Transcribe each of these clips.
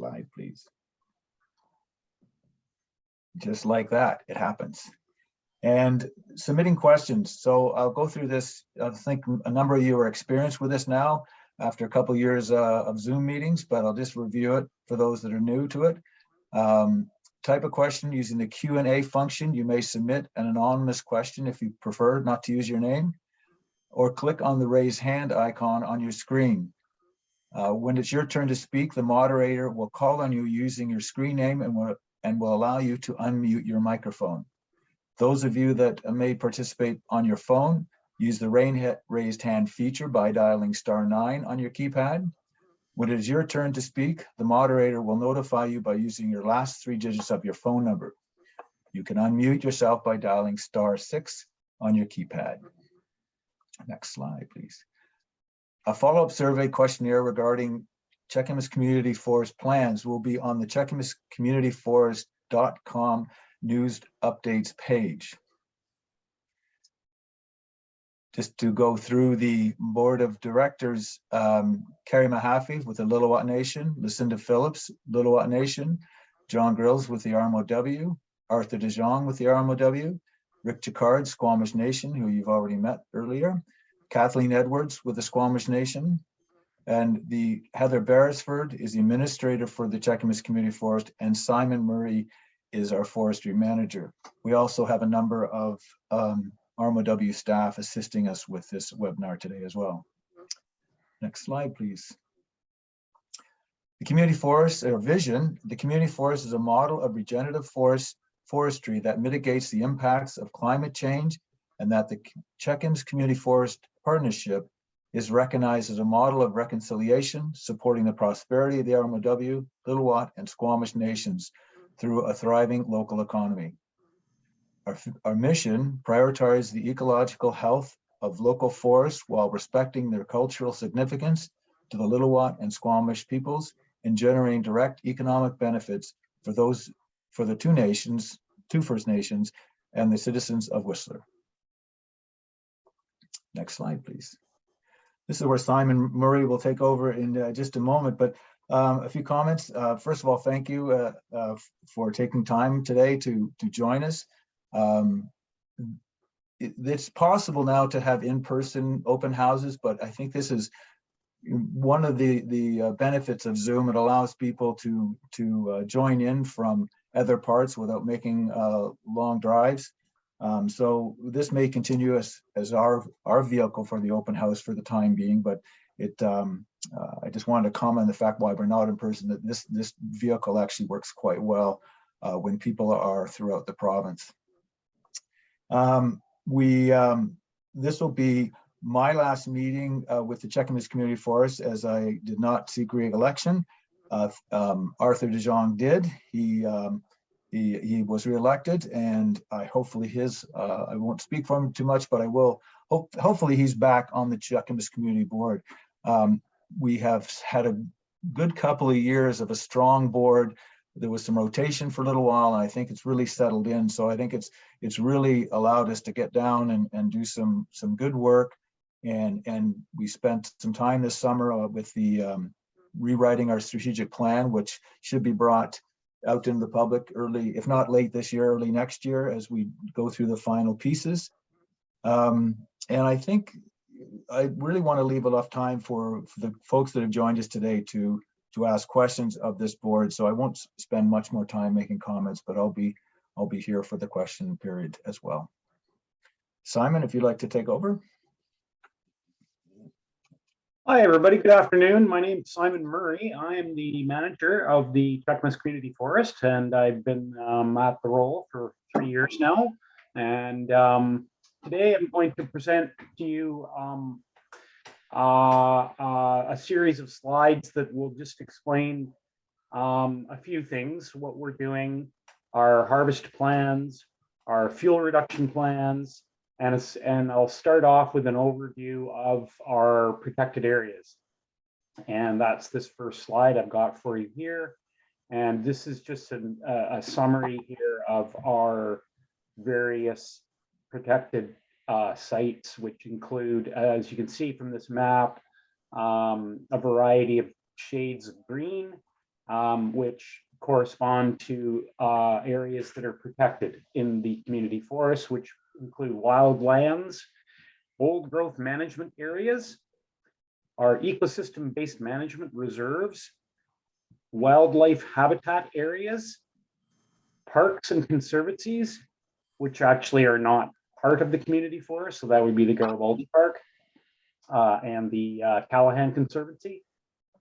slide, please. Just like that, it happens. And submitting questions. So I'll go through this. I think a number of you are experienced with this now after a couple of years of Zoom meetings, but I'll just review it for those that are new to it. Type a question using the Q&A function. You may submit an anonymous question if you prefer not to use your name, or click on the raise hand icon on your screen. When it's your turn to speak, the moderator will call on you using your screen name and will allow you to unmute your microphone. Those of you that may participate on your phone, use the raised hand feature by dialing *9 on your keypad. When it is your turn to speak, the moderator will notify you by using your last 3 digits of your phone number. You can unmute yourself by dialing *6 on your keypad. Next slide, please. A follow-up survey questionnaire regarding Cheakamus Community Forest plans will be on the cheakamuscommunityforest.com news updates page. Just to go through the board of directors, Carrie Mahaffey with the Lillooet Nation, Lucinda Phillips, Lillooet Nation, John Grills with the RMOW, Arthur DeJong with the RMOW, Rick Chicard, Squamish Nation, who you've already met earlier, Kathleen Edwards with the Squamish Nation, and the Heather Beresford is the administrator for the Cheakamus Community Forest, and Simon Murray is our forestry manager. We also have a number of RMOW staff assisting us with this webinar today as well. Next slide, please. The community forest, or vision, the community forest is a model of regenerative forestry that mitigates the impacts of climate change, and that the Cheakamus Community Forest Partnership is recognized as a model of reconciliation, supporting the prosperity of the RMOW, Lillooet, and Squamish nations through a thriving local economy. Our mission prioritizes the ecological health of local forests while respecting their cultural significance to the Lillooet and Squamish peoples and generating direct economic benefits for the two First Nations and the citizens of Whistler. Next slide, please. This is where Simon Murray will take over in just a moment, but a few comments. First of all, thank you for taking time today to join us. It's possible now to have in-person open houses, but I think this is one of the benefits of Zoom. It allows people to join in from other parts without making long drives. So this may continue as our vehicle for the open house for the time being, but I just wanted to comment on the fact why we're not in person, that this vehicle actually works quite well when people are throughout the province. This will be my last meeting with the Cheakamus Community Forest, as I did not seek re-election. Arthur DeJong did. He was re-elected, and hopefully I won't speak for him too much, but I will hopefully he's back on the Cheakamus Community Board. We have had a good couple of years of a strong board. There was some rotation for a little while, and I think it's really settled in. So I think it's really allowed us to get down and do some good work. And we spent some time this summer with the rewriting our strategic plan, which should be brought out into the public early, if not late this year, early next year, as we go through the final pieces. And I think I really want to leave enough time for the folks that have joined us today to ask questions of this board. So I won't spend much more time making comments, but I'll be here for the question period as well. Simon, if you'd like to take over. Hi, everybody. Good afternoon. My name is Simon Murray. I am the manager of the Cheakamus Community Forest, and I've been at the role for 3 years now. And today I'm going to present to you a series of slides that will just explain a few things: what we're doing, our harvest plans, our fuel reduction plans, and I'll start off with an overview of our protected areas. And that's this first slide I've got for you here. And this is just a summary here of our various protected sites, which include, as you can see from this map, a variety of shades of green. which correspond to areas that are protected in the community forest, which include wild lands, old growth management areas, our ecosystem-based management reserves, wildlife habitat areas, parks and conservancies, which actually are not part of the community forest. So that would be the Garibaldi Park and the Callahan Conservancy.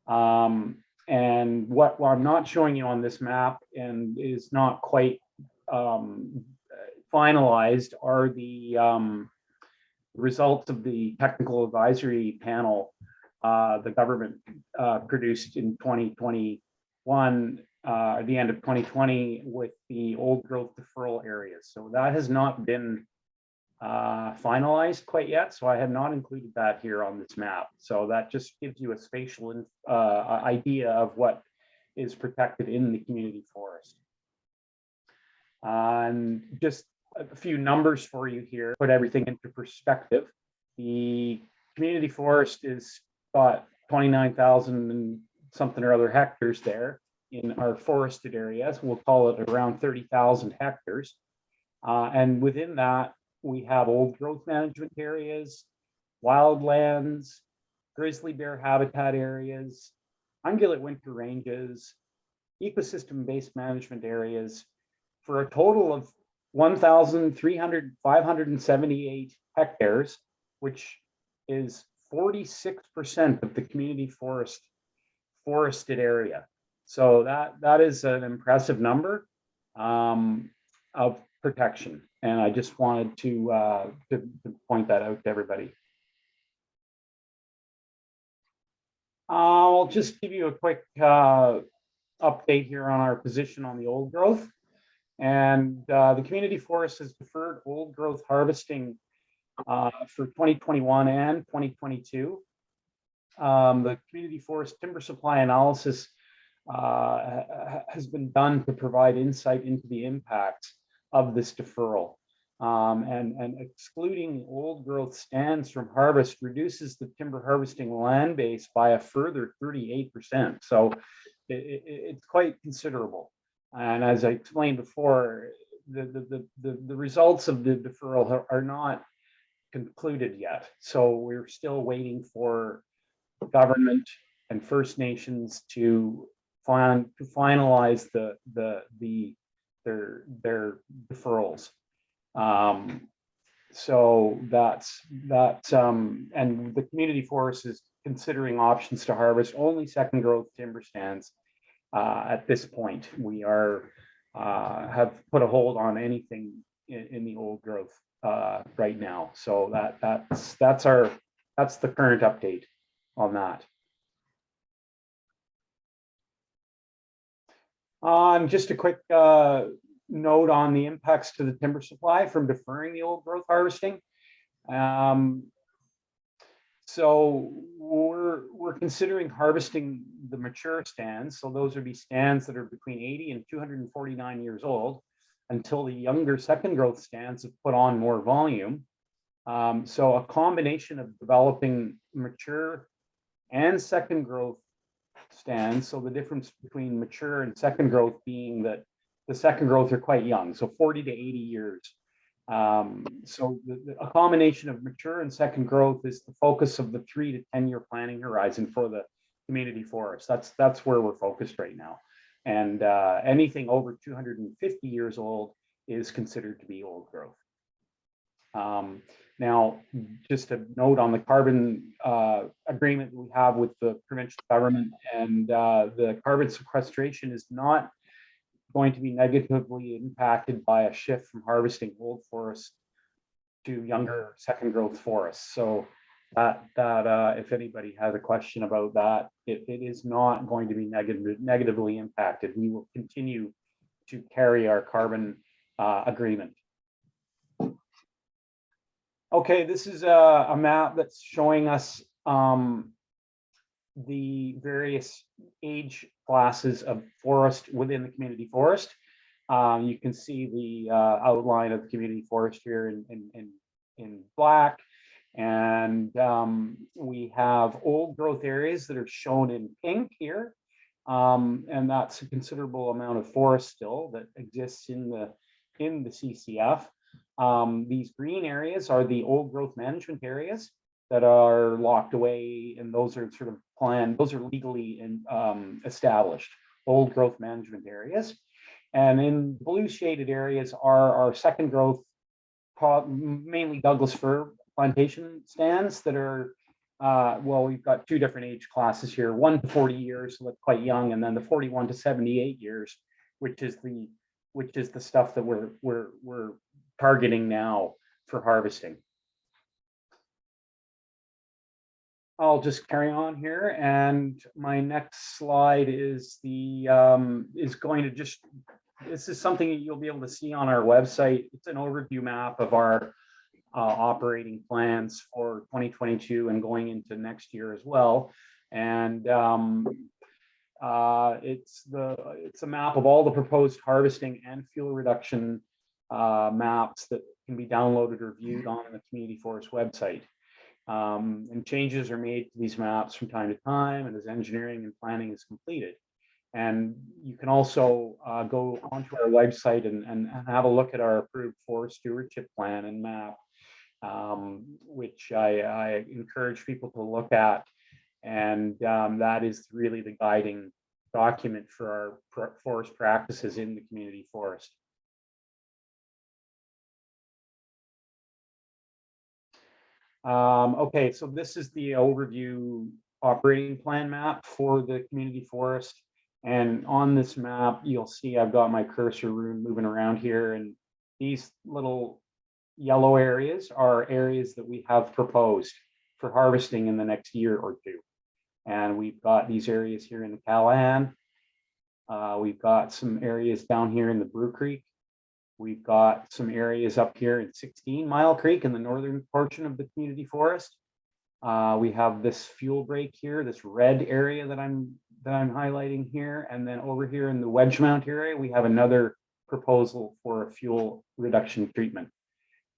And what I'm not showing you on this map and is not quite finalized are the results of the technical advisory panel the government produced in 2021, the end of 2020, with the old growth deferral areas. So that has not been finalized quite yet. So I have not included that here on this map. So that just gives you a spatial idea of what is protected in the community forest. And just a few numbers for you here, put everything into perspective. The community forest is got 29,000 and something or other hectares there in our forested areas. We'll call it around 30,000 hectares. And within that, we have old growth management areas, wildlands, grizzly bear habitat areas, ungulate winter ranges, ecosystem-based management areas, for a total of 1,578 hectares, which is 46% of the community forested area. So that is an impressive number of protection. And I just wanted to point that out to everybody. I'll just give you a quick update here on our position on the old growth. And the community forest has deferred old growth harvesting for 2021 and 2022. The community forest timber supply analysis has been done to provide insight into the impacts of this deferral. And excluding old growth stands from harvest reduces the timber harvesting land base by a further 38%. So it's quite considerable. And as I explained before, the results of the deferral are not concluded yet. So we're still waiting for government and First Nations to finalize their deferrals. So that's and the community forest is considering options to harvest only second growth timber stands. At this point, we are have put a hold on anything in the old growth right now. So that's the current update on that. Just a quick note on the impacts to the timber supply from deferring the old growth harvesting. So we're considering harvesting the mature stands. So those would be stands that are between 80 and 249 years old until the younger second growth stands have put on more volume. So a combination of developing mature and second growth stands. So the difference between mature and second growth being that the second growth are quite young, so 40 to 80 years. So a combination of mature and second growth is the focus of the 3 to 10 year planning horizon for the community forest. That's where we're focused right now. And anything over 250 years old is considered to be old growth. Now, just a note on the carbon agreement we have with the provincial government, and the carbon sequestration is not going to be negatively impacted by a shift from harvesting old forests to younger second growth forests. So that if anybody has a question about that, it is not going to be negatively impacted. We will continue to carry our carbon agreement. Okay, this is a map that's showing us the various age classes of forest within the community forest. You can see the outline of the community forest here in black. And we have old growth areas that are shown in pink here. And that's a considerable amount of forest still that exists in the CCF. These green areas are the old growth management areas that are locked away, and those are sort of planned, those are legally established old growth management areas. And in blue shaded areas are our second growth, mainly Douglas fir plantation stands that are, well, we've got two different age classes here, 1 to 40 years, so that's quite young, and then the 41 to 78 years, which is the stuff that we're targeting now for harvesting. I'll just carry on here, and my next slide is going to just, this is something that you'll be able to see on our website. It's an overview map of our operating plans for 2022 and going into next year as well. And it's a map of all the proposed harvesting and fuel reduction maps that can be downloaded or viewed on the Community Forest website. And changes are made to these maps from time to time, and as engineering and planning is completed. And you can also go onto our website and have a look at our approved forest stewardship plan and map, which I encourage people to look at. And that is really the guiding document for our forest practices in the community forest. Okay, so this is the overview operating plan map for the community forest. And on this map, you'll see I've got my cursor moving around here, and these little yellow areas are areas that we have proposed for harvesting in the next year or two. And we've got these areas here in the Callahan. We've got some areas down here in the Brew Creek. We've got some areas up here in 16 Mile Creek in the northern portion of the community forest. We have this fuel break here, this red area that I'm highlighting here. And then over here in the Wedgemount area, we have another proposal for a fuel reduction treatment.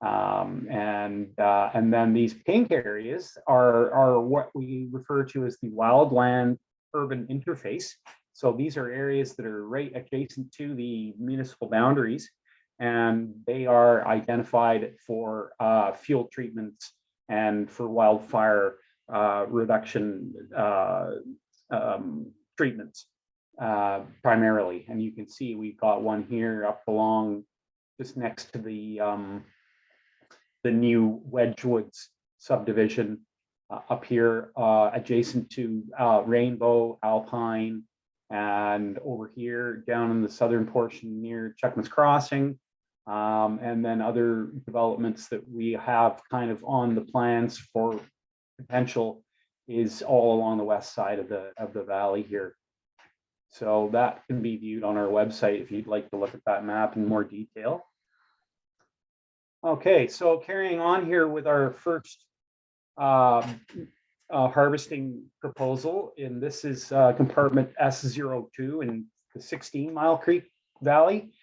And then these pink areas are what we refer to as the wildland urban interface. So these are areas that are right adjacent to the municipal boundaries, and they are identified for fuel treatments and for wildfire reduction treatments primarily. And you can see we've got one here up along just next to the new Wedgewoods subdivision up here adjacent to Rainbow, Alpine, and over here down in the southern portion near Cheakamus Crossing, and then other developments that we have kind of on the plans for potential is all along the west side of the valley here. So that can be viewed on our website if you'd like to look at that map in more detail. Okay, so carrying on here with our first harvesting proposal, and this is compartment S02 in the 16 Mile Creek Valley.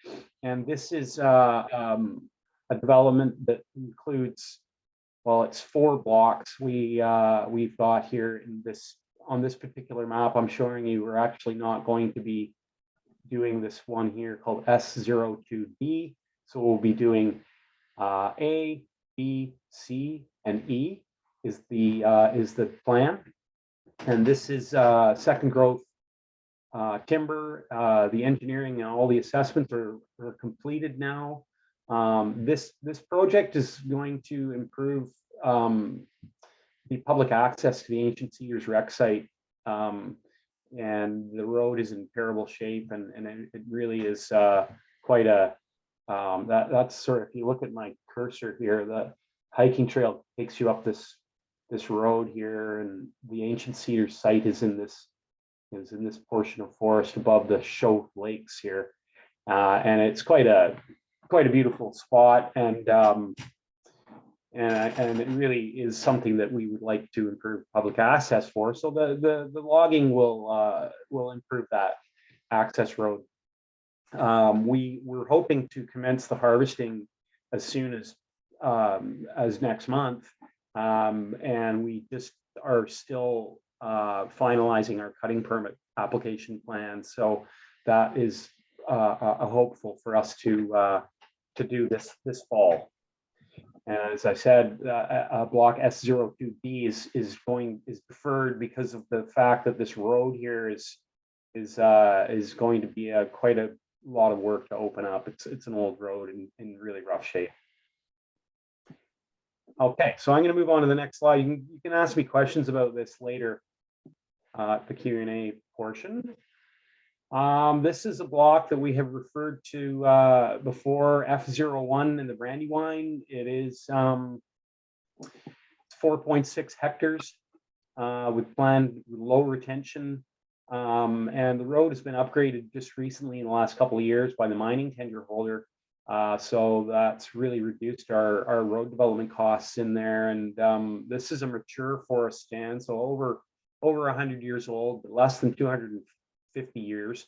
And this is a development that includes, well, it's 4 blocks. We've got here in this, on this particular map I'm showing you, we're actually not going to be doing this one here called S02D. So we'll be doing A, B, C, and E is the plan. And this is second growth timber. The engineering and all the assessments are completed now. This project is going to improve the public access to the Ancient Cedars Rec site. And the road is in terrible shape, and it really is quite a that's sort of, if you look at my cursor here, the hiking trail takes you up this road here, and the Ancient Cedars site is in this portion of forest above the Show Lakes here, and it's quite a beautiful spot, and it really is something that we would like to improve public access for. So the logging will improve that access road. We're hoping to commence the harvesting as soon as next month, and we just are still finalizing our cutting permit application plans. So that is a hopeful for us to do this fall. And as I said, block S02B is deferred because of the fact that this road here is going to be quite a lot of work to open up. It's an old road in really rough shape. Okay, so I'm going to move on to the next slide. You can ask me questions about this later, the Q&A portion. This is a block that we have referred to before, F01 in the Brandywine. It is 4.6 hectares with planned low retention. And the road has been upgraded just recently in the last couple of years by the mining tender holder. So that's really reduced our road development costs in there. And this is a mature forest stand, so over 100 years old, but less than 250 years.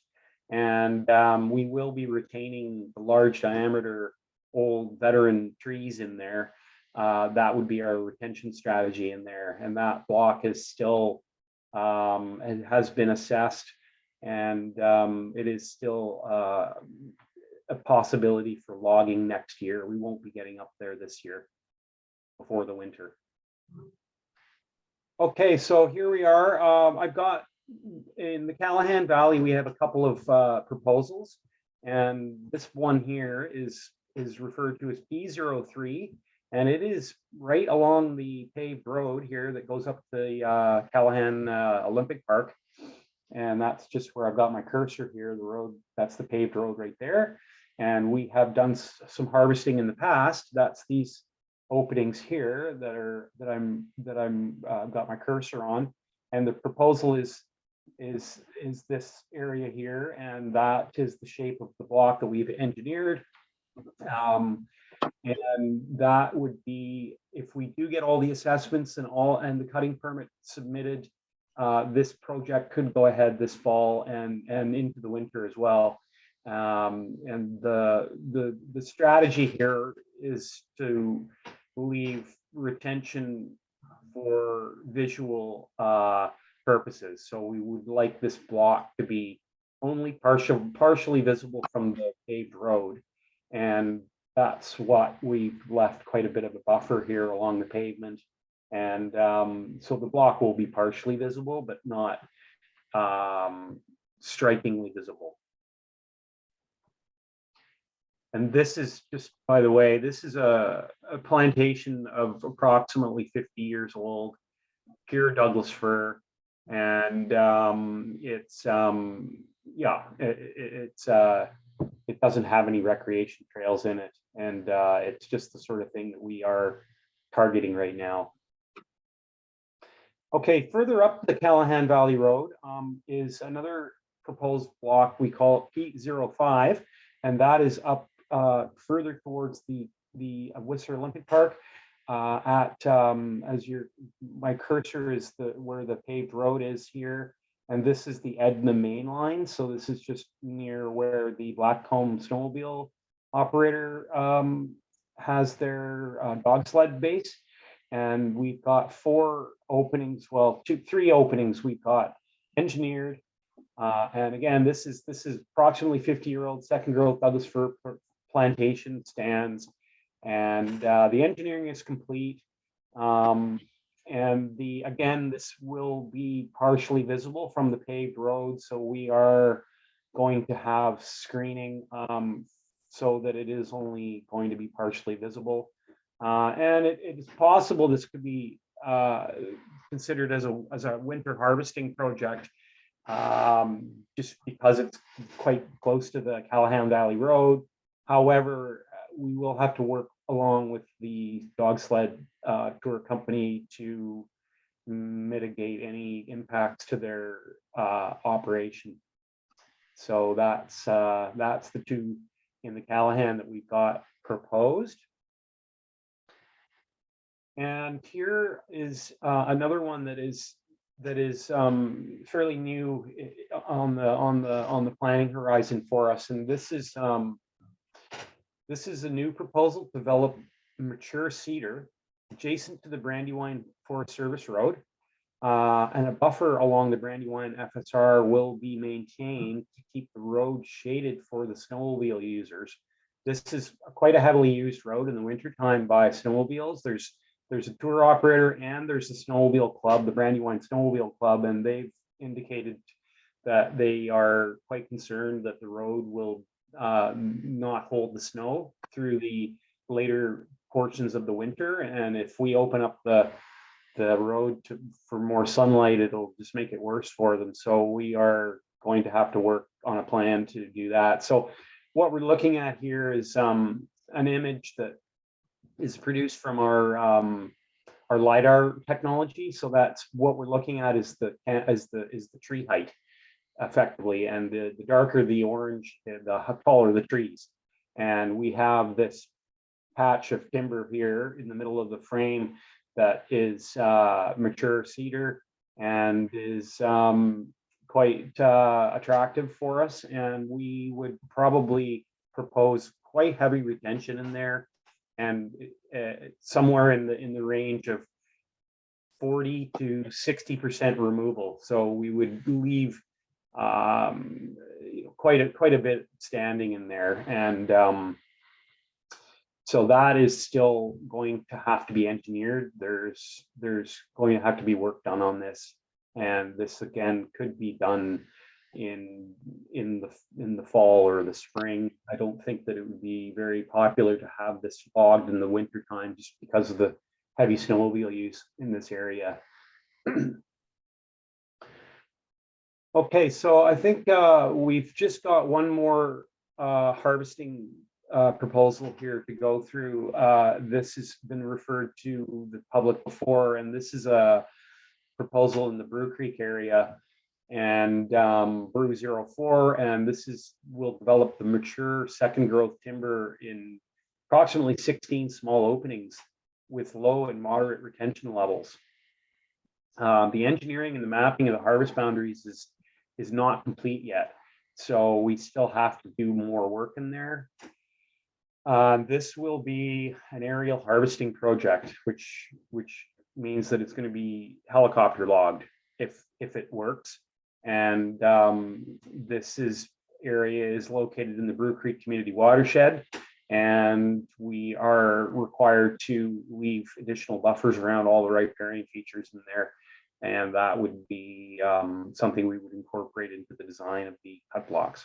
And we will be retaining the large diameter old veteran trees in there. That would be our retention strategy in there. And that block is still, it has been assessed, and it is still a possibility for logging next year. We won't be getting up there this year before the winter. Okay, so here we are. I've got in the Callahan Valley, we have a couple of proposals, and this one here is referred to as P03, and it is right along the paved road here that goes up the Callahan Olympic Park. And that's just where I've got my cursor here, the road, that's the paved road right there. And we have done some harvesting in the past. That's these openings here that I'm got my cursor on. And the proposal is this area here, and that is the shape of the block that we've engineered. And that would be, if we do get all the assessments and the cutting permit submitted, this project could go ahead this fall and into the winter as well. And the strategy here is to leave retention for visual purposes. So we would like this block to be only partially visible from the paved road, and that's what we've left quite a bit of a buffer here along the pavement. And so the block will be partially visible, but not strikingly visible. And this is just, by the way, this is a plantation of approximately 50 years old, pure Douglas fir. And it doesn't have any recreation trails in it. And it's just the sort of thing that we are targeting right now. Okay, further up the Callahan Valley Road is another proposed block. We call it P05, and that is up further towards the Whistler Olympic Park. My cursor is where the paved road is here, and this is the Edna main line. So this is just near where the Blackcomb snowmobile operator has their dog sled base. And we've got 4 openings, well, 3 openings we've got engineered. And again, this is approximately 50-year-old second growth Douglas fir plantation stands. And the engineering is complete. And again, this will be partially visible from the paved road. So we are going to have screening so that it is only going to be partially visible. And it is possible this could be considered as a winter harvesting project, just because it's quite close to the Callahan Valley Road. However, we will have to work along with the dog sled tour company to mitigate any impacts to their operation. So that's the 2 in the Callahan that we've got proposed. And here is another one that is fairly new on the planning horizon for us. And this is a new proposal to develop mature cedar adjacent to the Brandywine Forest Service Road. And a buffer along the Brandywine FSR will be maintained to keep the road shaded for the snowmobile users. This is quite a heavily used road in the wintertime by snowmobiles. There's a tour operator and there's a snowmobile club, the Brandywine Snowmobile Club, and they've indicated that they are quite concerned that the road will not hold the snow through the later portions of the winter. And if we open up the road for more sunlight, it'll just make it worse for them. So we are going to have to work on a plan to do that. So what we're looking at here is an image that is produced from our LiDAR technology. So that's what we're looking at is the tree height effectively, and the darker the orange, the taller the trees. And we have this patch of timber here in the middle of the frame that is mature cedar and is quite attractive for us. And we would probably propose quite heavy retention in there, and somewhere in the range of 40 to 60% removal. So we would leave quite a bit standing in there. And so that is still going to have to be engineered. There's going to have to be work done on this, and this again could be done in the fall or the spring. I don't think that it would be very popular to have this fogged in the winter time just because of the heavy snowmobile use in this area. Okay, so I think we've just got one more harvesting proposal here to go through. This has been referred to the public before, and this is a proposal in the Brew Creek area and Brew 04, and this will develop the mature second growth timber in approximately 16 small openings with low and moderate retention levels. The engineering and the mapping of the harvest boundaries is not complete yet, so we still have to do more work in there. This will be an aerial harvesting project, which means that it's going to be helicopter logged if it works. And this area is located in the Brew Creek Community Watershed, and we are required to leave additional buffers around all the riparian features in there. And that would be something we would incorporate into the design of the cut blocks.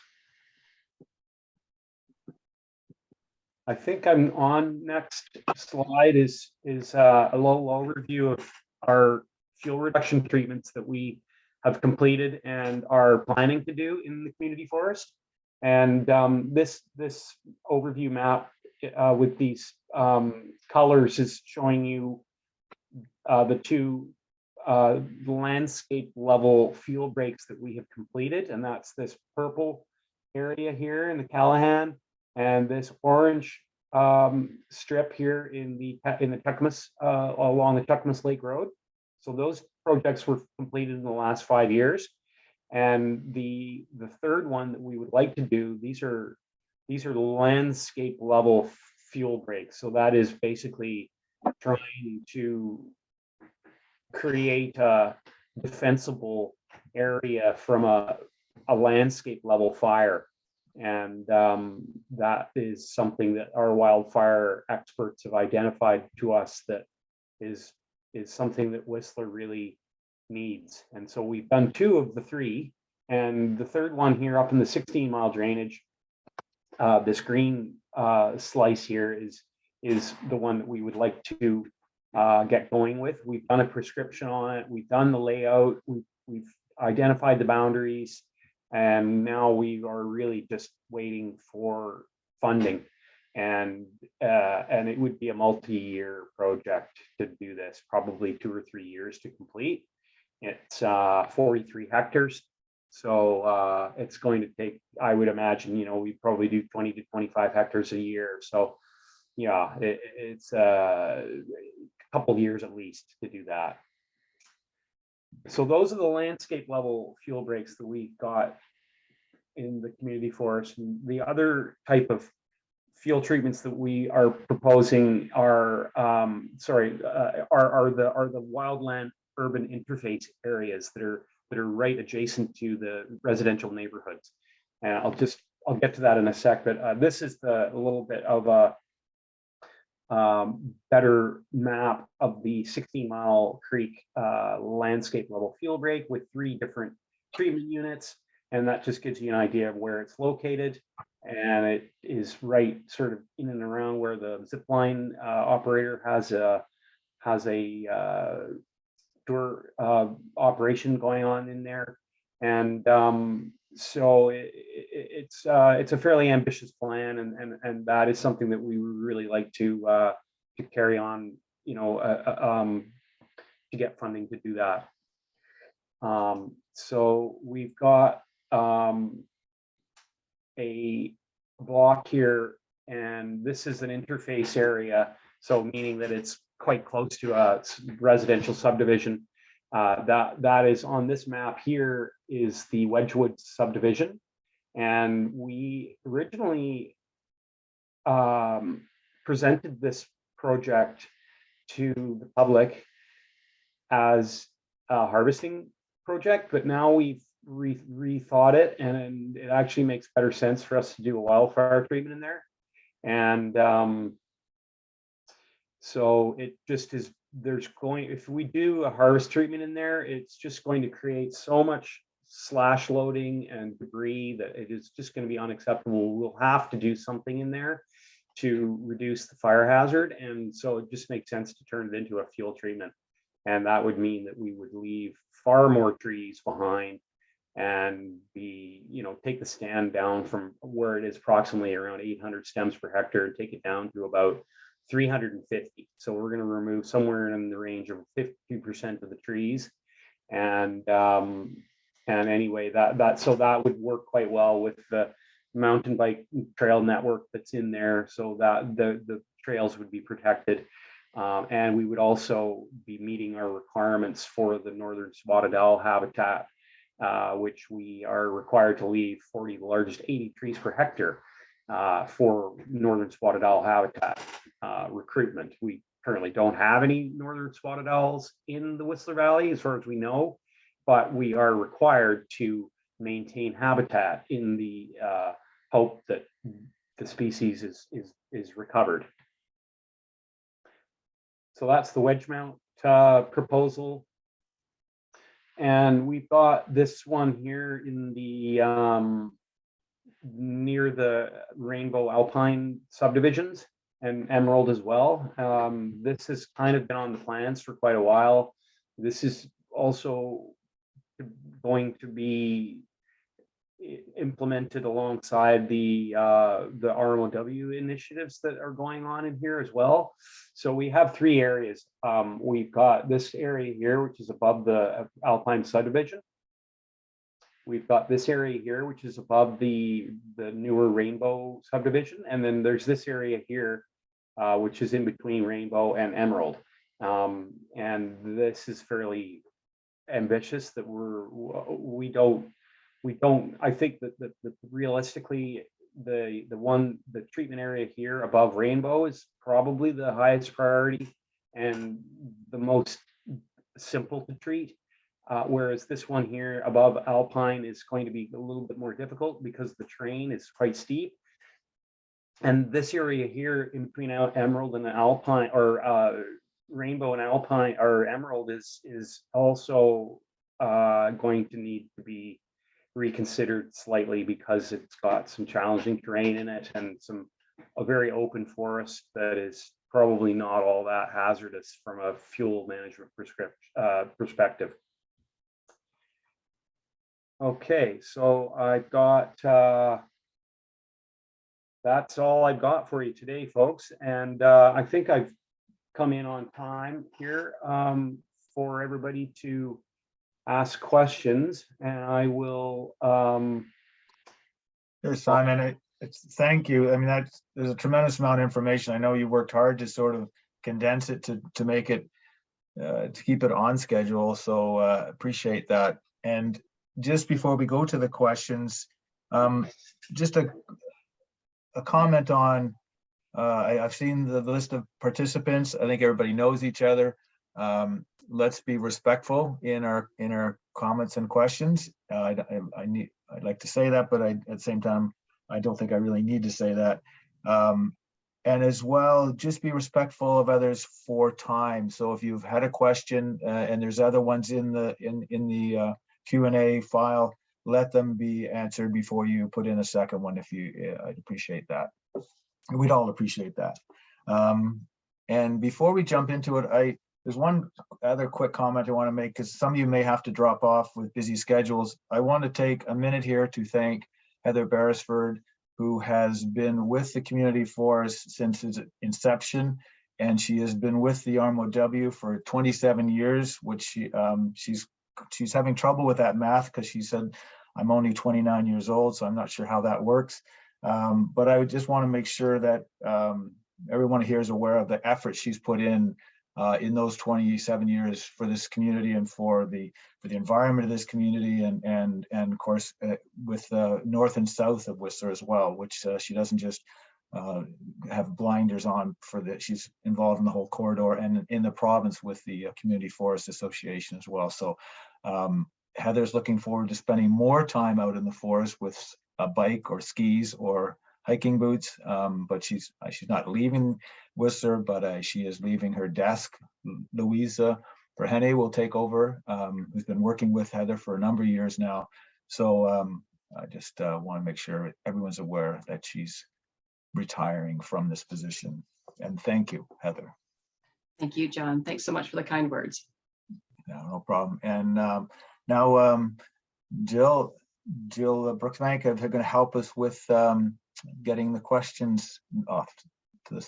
I think I'm on next slide is a little overview of our fuel reduction treatments that we have completed and are planning to do in the community forest. And this overview map with these colors is showing you the two landscape level fuel breaks that we have completed, and that's this purple area here in the Callahan and this orange strip here in the Cheakamus along the Cheakamus Lake Road. So those projects were completed in the last 5 years, and the third one that we would like to do, these are landscape level fuel breaks. So that is basically trying to create a defensible area from a landscape level fire. And that is something that our wildfire experts have identified to us that is something that Whistler really needs. And so we've done 2 of the 3, and the third one here up in the 16-mile drainage, this green slice here is the one that we would like to get going with. We've done a prescription on it. We've done the layout. We've identified the boundaries, and now we are really just waiting for funding. And it would be a multi-year project to do this, probably 2 or 3 years to complete. It's 43 hectares. So it's going to take, I would imagine, we probably do 20 to 25 hectares a year. So yeah, it's a couple of years at least to do that. So those are the landscape level fuel breaks that we got in the community forest. And the other type of fuel treatments that we are proposing are the wildland urban interface areas that are right adjacent to the residential neighborhoods. And I'll get to that in a sec, but this is a little bit of a better map of the 16 Mile Creek landscape level field break with 3 different treatment units. And that just gives you an idea of where it's located. And it is right sort of in and around where the zip line operator has a door operation going on in there. And so it's a fairly ambitious plan, and that is something that we would really like to carry on, you know, to get funding to do that. So we've got a block here, and this is an interface area, so meaning that it's quite close to a residential subdivision. That is on this map here is the Wedgwood subdivision, and we originally presented this project to the public as a harvesting project, but now we've rethought it, and it actually makes better sense for us to do a wildfire treatment in there. And so it just is, if we do a harvest treatment in there, it's just going to create so much slash loading and debris that it is just going to be unacceptable. We'll have to do something in there to reduce the fire hazard. And so it just makes sense to turn it into a fuel treatment. And that would mean that we would leave far more trees behind and take the stand down from where it is approximately around 800 stems per hectare and take it down to about 350. So we're going to remove somewhere in the range of 50% of the trees. And anyway, that would work quite well with the mountain bike trail network that's in there, so that the trails would be protected. And we would also be meeting our requirements for the northern spotted owl habitat, which we are required to leave 40, the largest 80 trees per hectare for northern spotted owl habitat recruitment. We currently don't have any northern spotted owls in the Whistler Valley, as far as we know, but we are required to maintain habitat in the hope that the species is recovered. So that's the wedge mount proposal. And we've got this one here in the near the Rainbow Alpine subdivisions and Emerald as well. This has kind of been on the plans for quite a while. This is also going to be implemented alongside the RMOW initiatives that are going on in here as well. So we have 3 areas. We've got this area here, which is above the Alpine subdivision. We've got this area here, which is above the newer Rainbow subdivision. And then there's this area here, which is in between Rainbow and Emerald. And this is fairly ambitious that we don't, I think that realistically, the treatment area here above Rainbow is probably the highest priority and the most simple to treat. Whereas this one here above Alpine is going to be a little bit more difficult because the terrain is quite steep. And this area here in between Emerald and Alpine, or Rainbow and Alpine, or Emerald, is also going to need to be reconsidered slightly because it's got some challenging terrain in it and a very open forest that is probably not all that hazardous from a fuel management perspective. Okay, so I've got that's all I've got for you today, folks, and I think I've come in on time here for everybody to ask questions, and I will. Here, Simon, thank you. I mean, there's a tremendous amount of information. I know you worked hard to sort of condense it to make it to keep it on schedule. So appreciate that. And just before we go to the questions, just a comment on. I've seen the list of participants. I think everybody knows each other. let's be respectful in our comments and questions. I'd like to say that, but at the same time, I don't think I really need to say that. And as well, just be respectful of others for time. So if you've had a question and there's other ones in the Q&A file, let them be answered before you put in a second one. I'd appreciate that. We'd all appreciate that. And before we jump into it, there's one other quick comment I want to make, because some of you may have to drop off with busy schedules. I want to take a minute here to thank Heather Beresford, who has been with the community forest since its inception, and she has been with the RMOW for 27 years, which she's having trouble with that math, because she said, I'm only 29 years old, so I'm not sure how that works. But I would just want to make sure that everyone here is aware of the effort she's put in those 27 years for this community and for the environment of this community, and of course with north and south of Whistler as well, which she doesn't just have blinders on for that. She's involved in the whole corridor and in the province with the Community Forest Association as well. So Heather's looking forward to spending more time out in the forest with a bike or skis or hiking boots, but she's not leaving Whistler, but she is leaving her desk. Louisa Verhenne will take over, who's been working with Heather for a number of years now. So I just want to make sure everyone's aware that she's retiring from this position. And thank you, Heather. Thank you, John. Thanks so much for the kind words. No problem. And now Jill Brooksbank are going to help us with getting the questions off the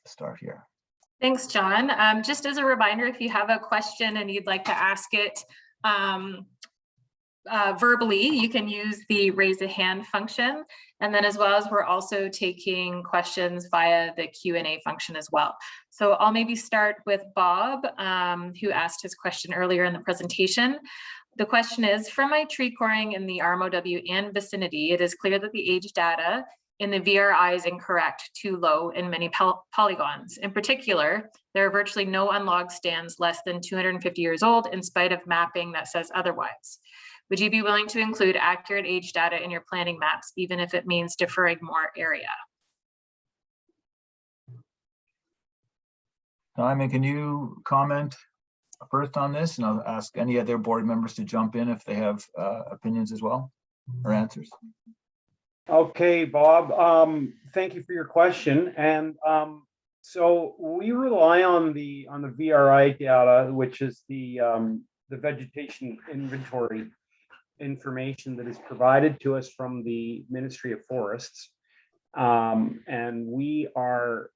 start here. Thanks, John. Just as a reminder, if you have a question and you'd like to ask it verbally, you can use the raise a hand function. And then as well as we're also taking questions via the Q&A function as well. So I'll maybe start with Bob, who asked his question earlier in the presentation. The question is, from my tree coring in the RMOW and vicinity, it is clear that the age data in the VRI is incorrect, too low in many polygons. In particular, there are virtually no unlogged stands less than 250 years old, in spite of mapping that says otherwise. Would you be willing to include accurate age data in your planning maps, even if it means deferring more area? Simon, can you comment first on this, and I'll ask any other board members to jump in if they have opinions as well or answers. Okay, Bob, thank you for your question. And so we rely on the VRI data, which is the vegetation inventory information that is provided to us from the Ministry of Forests. And we are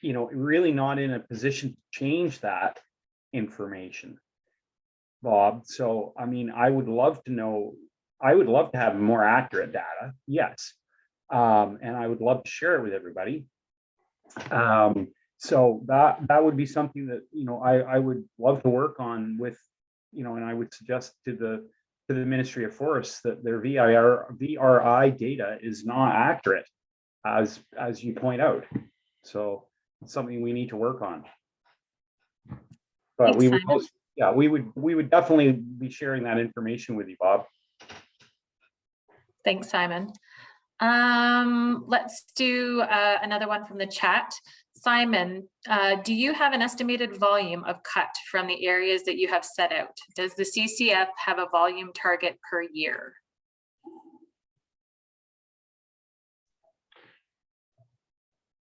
really not in a position to change that information, Bob. So, I mean, I would love to have more accurate data, yes. And I would love to share it with everybody. So that would be something that, I would love to work on with, and I would suggest to the Ministry of Forests that their VRI data is not accurate, as you point out. So it's something we need to work on. But Thanks, we would definitely be sharing that information with you, Bob. Thanks, Simon. Let's do another one from the chat. Simon, do you have an estimated volume of cut from the areas that you have set out? Does the CCF have a volume target per year?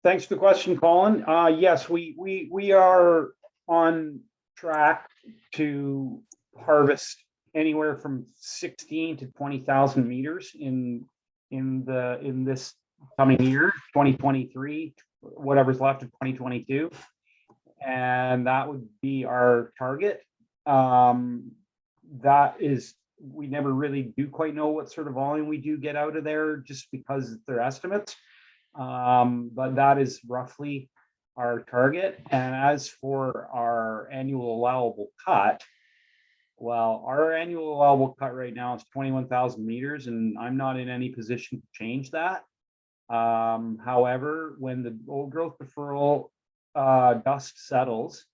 Thanks for the question, Colin. Yes, we are on track to harvest anywhere from 16 to 20,000 meters in this coming year, 2023, whatever's left of 2022, and that would be our target. That is, we never really do quite know what sort of volume we do get out of there, just because they're estimates. But that is roughly our target. And as for our annual allowable cut, well, our annual allowable cut right now is 21,000 meters, and I'm not in any position to change that. However, when the old growth deferral dust settles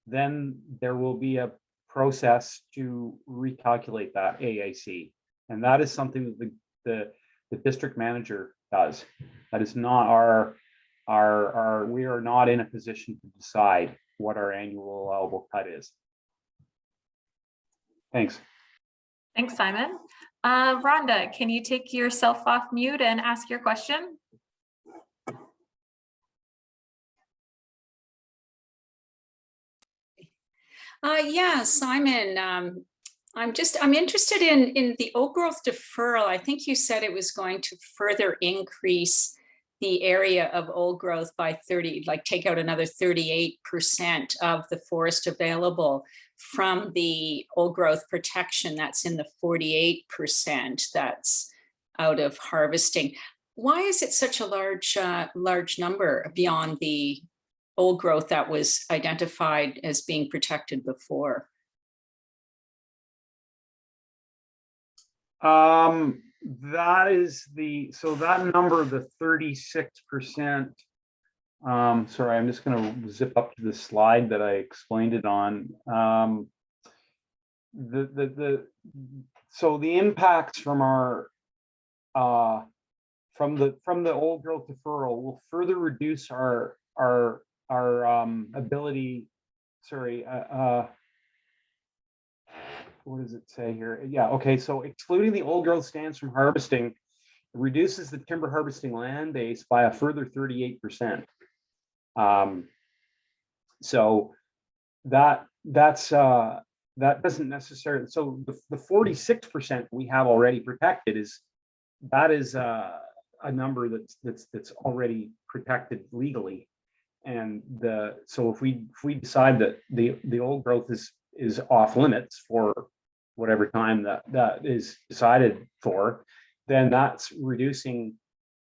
then there will be a process to recalculate that AAC. And that is something that the district manager does. That is not we are not in a position to decide what our annual allowable cut is. Thanks. Thanks, Simon. Rhonda, can you take yourself off mute and ask your question? Yeah, Simon, I'm interested in the old growth deferral. I think you said it was going to further increase the area of old growth by 30, like take out another 38% of the forest available from the old growth protection that's in the 48% that's out of harvesting. Why is it such a large number beyond the old growth that was identified as being protected before? That is so that number, the 36%. Sorry, I'm just going to zip up to the slide that I explained it on. So the impacts from our from the old growth deferral will further reduce our ability. Sorry. What does it say here? Yeah, okay, so excluding the old growth stands from harvesting reduces the timber harvesting land base by a further 38%. So that doesn't necessarily, so the 46% we have already protected is a number that's already protected legally. And so if we decide that the old growth is off limits for whatever time that is decided for, then that's reducing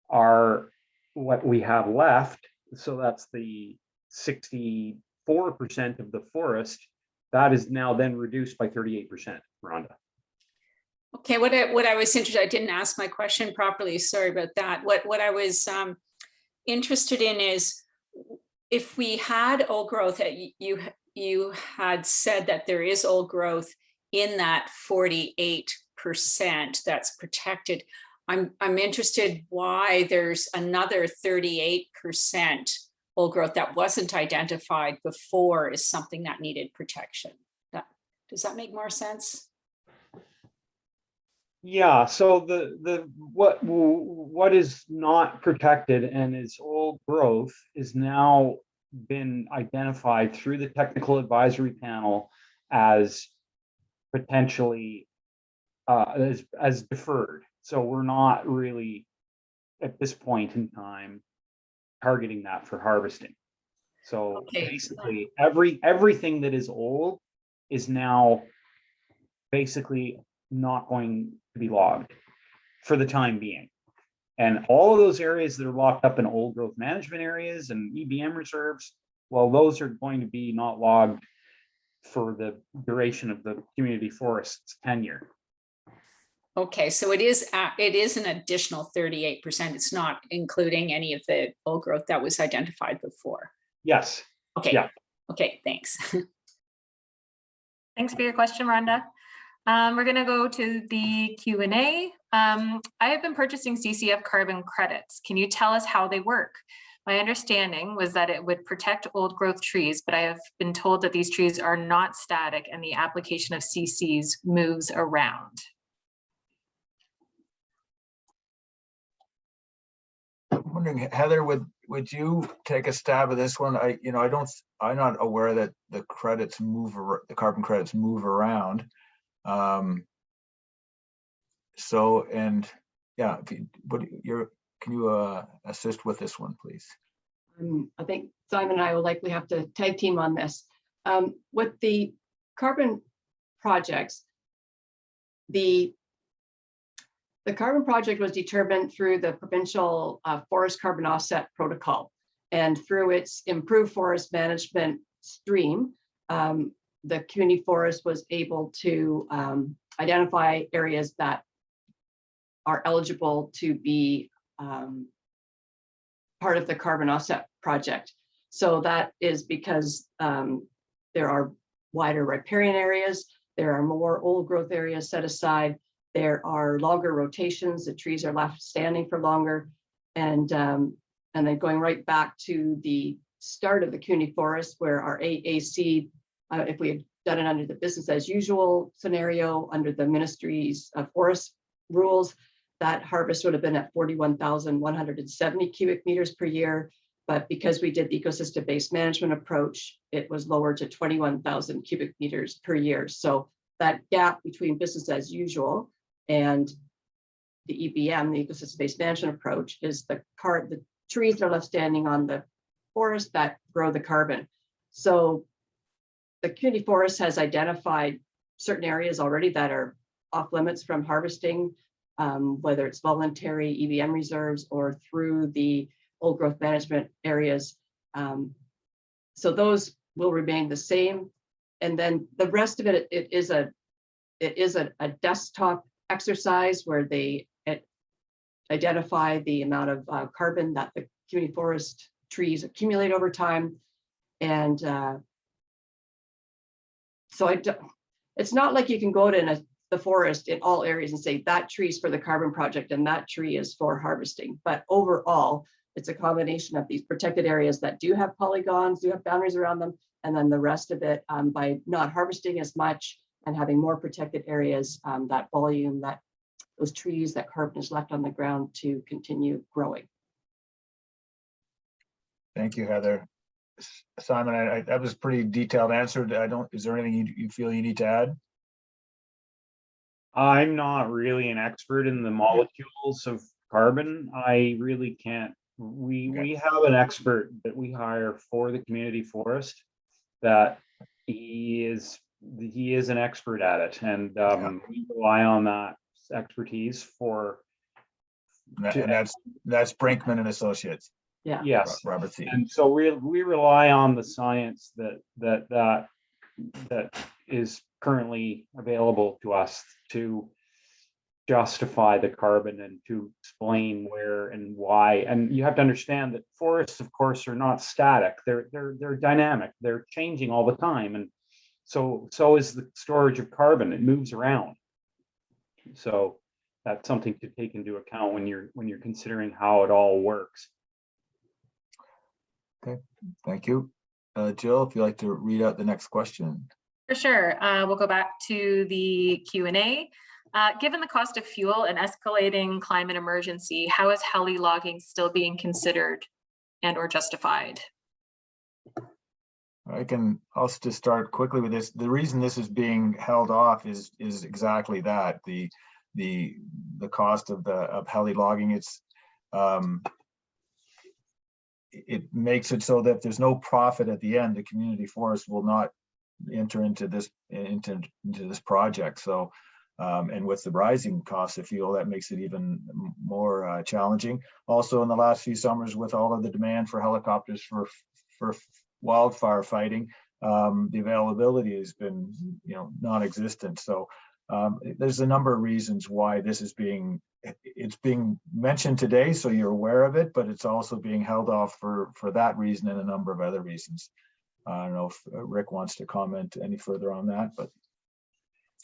what we have left. So that's the 64% of the forest that is now then reduced by 38%. Rhonda. Okay, what I was interested, I didn't ask my question properly. Sorry about that. What I was interested in is, if we had old growth, you had said that there is old growth in that 48% that's protected. I'm interested why there's another 38% old growth that wasn't identified before is something that needed protection. Does that make more sense? Yeah, so what is not protected and is old growth is now been identified through the technical advisory panel as potentially as deferred. So we're not really at this point in time targeting that for harvesting. So okay. Basically everything that is old is now basically not going to be logged for the time being. And all of those areas that are locked up in old growth management areas and EBM reserves, well, those are going to be not logged for the duration of the community forest's tenure. Okay, so it is an additional 38%. It's not including any of the old growth that was identified before. Yes. Okay. Yeah. Okay, thanks. Thanks for your question, Rhonda. We're going to go to the Q&A. I have been purchasing CCF carbon credits. Can you tell us how they work? My understanding was that it would protect old growth trees, but I have been told that these trees are not static and the application of CCs moves around. I'm wondering, Heather, would you take a stab at this one? I'm not aware that the credits the carbon credits move around. Can you assist with this one, please? I think Simon and I will likely have to tag team on this. With the carbon projects, the carbon project was determined through the provincial forest carbon offset protocol, and through its improved forest management stream, the community forest was able to identify areas that are eligible to be part of the carbon offset project. So that is because there are wider riparian areas. There are more old growth areas set aside. There are longer rotations. The trees are left standing for longer. And then going right back to the start of the community forest, where our AAC, if we had done it under the business as usual scenario, under the ministry's forest rules, that harvest would have been at 41,170 cubic meters per year. But because we did the ecosystem-based management approach, it was lowered to 21,000 cubic meters per year. So that gap between business as usual and the EBM, the ecosystem-based management approach, is the trees that are left standing on the forest that grow the carbon. So the community forest has identified certain areas already that are off limits from harvesting, whether it's voluntary EBM reserves or through the old growth management areas. So those will remain the same. And then the rest of it, it is a desktop exercise where they identify the amount of carbon that the community forest trees accumulate over time. And so it's not like you can go to the forest in all areas and say that tree is for the carbon project and that tree is for harvesting. But overall, it's a combination of these protected areas that do have polygons, do have boundaries around them, and then the rest of it, by not harvesting as much and having more protected areas, that volume, those trees, that carbon is left on the ground to continue growing. Thank you, Heather. Simon, that was pretty detailed answer. Is there anything you feel you need to add? I'm not really an expert in the molecules of carbon. I really can't. We have an expert that we hire for the community forest that he is an expert at it, and we rely on that expertise for. And that's Brinkman and Associates. Yeah. Yes. Robert C. And so we rely on the science that is currently available to us to justify the carbon and to explain where and why. And you have to understand that forests, of course, are not static. They're dynamic. They're changing all the time. And so is the storage of carbon. It moves around. So that's something to take into account when you're considering how it all works. Okay, thank you. Jill, if you'd like to read out the next question. For sure. We'll go back to the Q&A. Given the cost of fuel and escalating climate emergency, how is heli logging still being considered and or justified? I'll just start quickly with this. The reason this is being held off is exactly that, the cost of heli logging. It makes it so that there's no profit at the end. The community forest will not enter into this project. So and with the rising cost of fuel, that makes it even more challenging. Also, in the last few summers, with all of the demand for helicopters for wildfire fighting, the availability has been non-existent. So there's a number of reasons why this is being mentioned today, so you're aware of it, but it's also being held off for that reason and a number of other reasons. I don't know if Rick wants to comment any further on that, but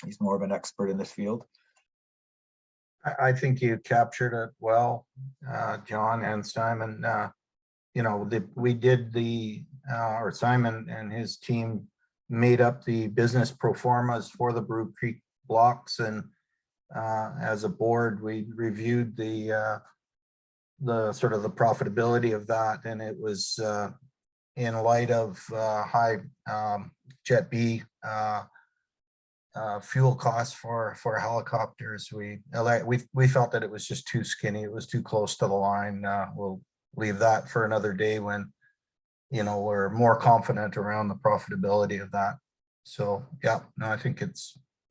he's more of an expert in this field. I think you captured it well, John and Simon. Simon and his team made up the business pro formas for the Brew Creek blocks, and as a board, we reviewed the sort of the profitability of that, and it was in light of high Jet B fuel costs for helicopters. We felt that it was just too skinny. It was too close to the line. We'll leave that for another day when we're more confident around the profitability of that. So yeah, no, I think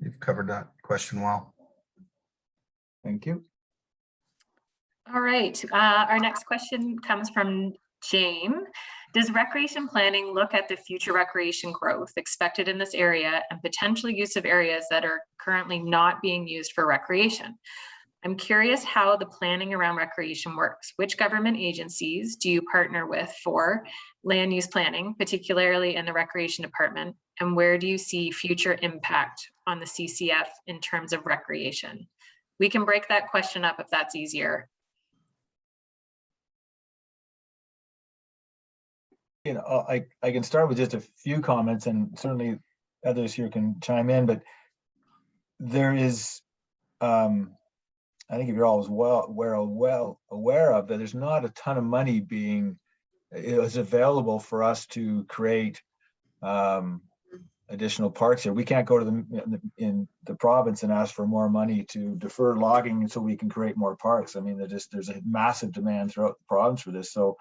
you've covered that question well. Thank you. All right, our next question comes from Jane. Does recreation planning look at the future recreation growth expected in this area and potential use of areas that are currently not being used for recreation? I'm curious how the planning around recreation works. Which government agencies do you partner with for land use planning, particularly in the recreation department? And where do you see future impact on the CCF in terms of recreation? We can break that question up if that's easier. You know, I can start with just a few comments, and certainly others here can chime in, but there is, I think if you're always well aware of that, there's not a ton of money being is available for us to create additional parks here. We can't go to in the province and ask for more money to defer logging so we can create more parks. I mean, there's a massive demand throughout the province for this. So,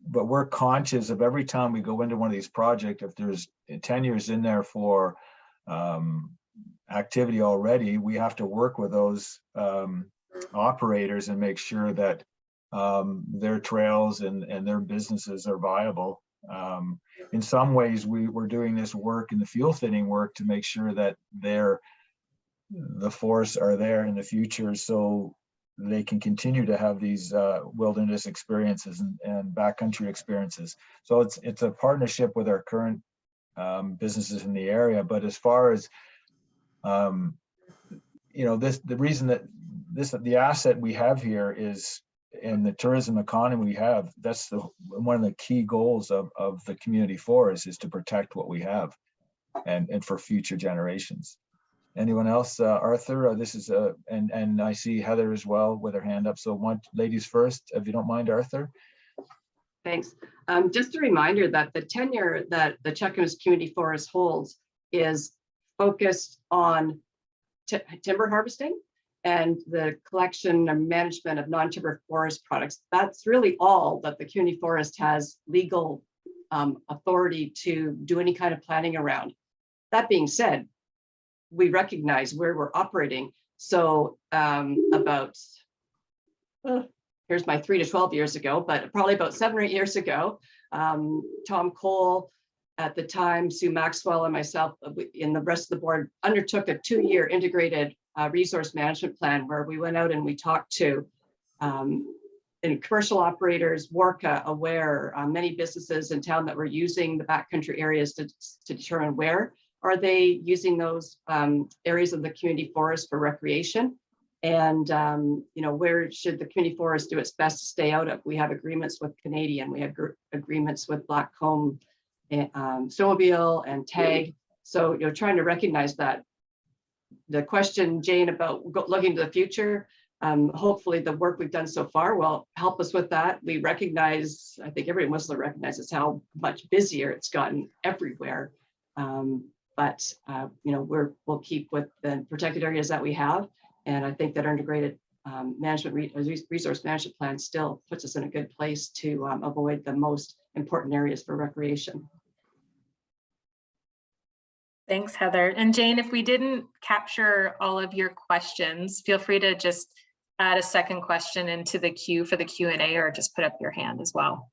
but we're conscious of every time we go into one of these projects, if there's tenures in there for activity already, we have to work with those operators and make sure that their trails and their businesses are viable. In some ways, we're doing this work in the field thinning work to make sure that the forests are there in the future, so they can continue to have these wilderness experiences and backcountry experiences. So it's a partnership with our current businesses in the area. But as far as you know, the reason that the asset we have here is in the tourism economy we have, that's one of the key goals of the community forest, is to protect what we have and for future generations. Anyone else? Arthur, this is and I see Heather as well with her hand up. So ladies first, if you don't mind, Arthur. Thanks. Just a reminder that the tenure that the Cheakamus Community Forest holds is focused on timber harvesting and the collection and management of non-timber forest products. That's really all that the community forest has legal authority to do any kind of planning around. That being said, we recognize where we're operating. So here's my 3 to 12 years ago, but probably about 7 or 8 years ago, Tom Cole, at the time, Sue Maxwell and myself and the rest of the board undertook a 2-year integrated resource management plan where we went out and we talked to commercial operators, WARCA, Aware, many businesses in town that were using the backcountry areas to determine where are they using those areas of the community forest for recreation, and you know, where should the community forest do its best to stay out of. We have agreements with Canadian, we have agreements with Blackcomb, Snowmobile and TAG. So, you know, trying to recognize that. The question, Jane, about looking to the future, hopefully the work we've done so far will help us with that. We recognize, I think everyone in Whistler recognizes how much busier it's gotten everywhere. But you know, we'll keep with the protected areas that we have. And I think that our integrated resource management plan still puts us in a good place to avoid the most important areas for recreation. Thanks, Heather. And Jane, if we didn't capture all of your questions, feel free to just add a second question into the queue for the Q&A, or just put up your hand as well.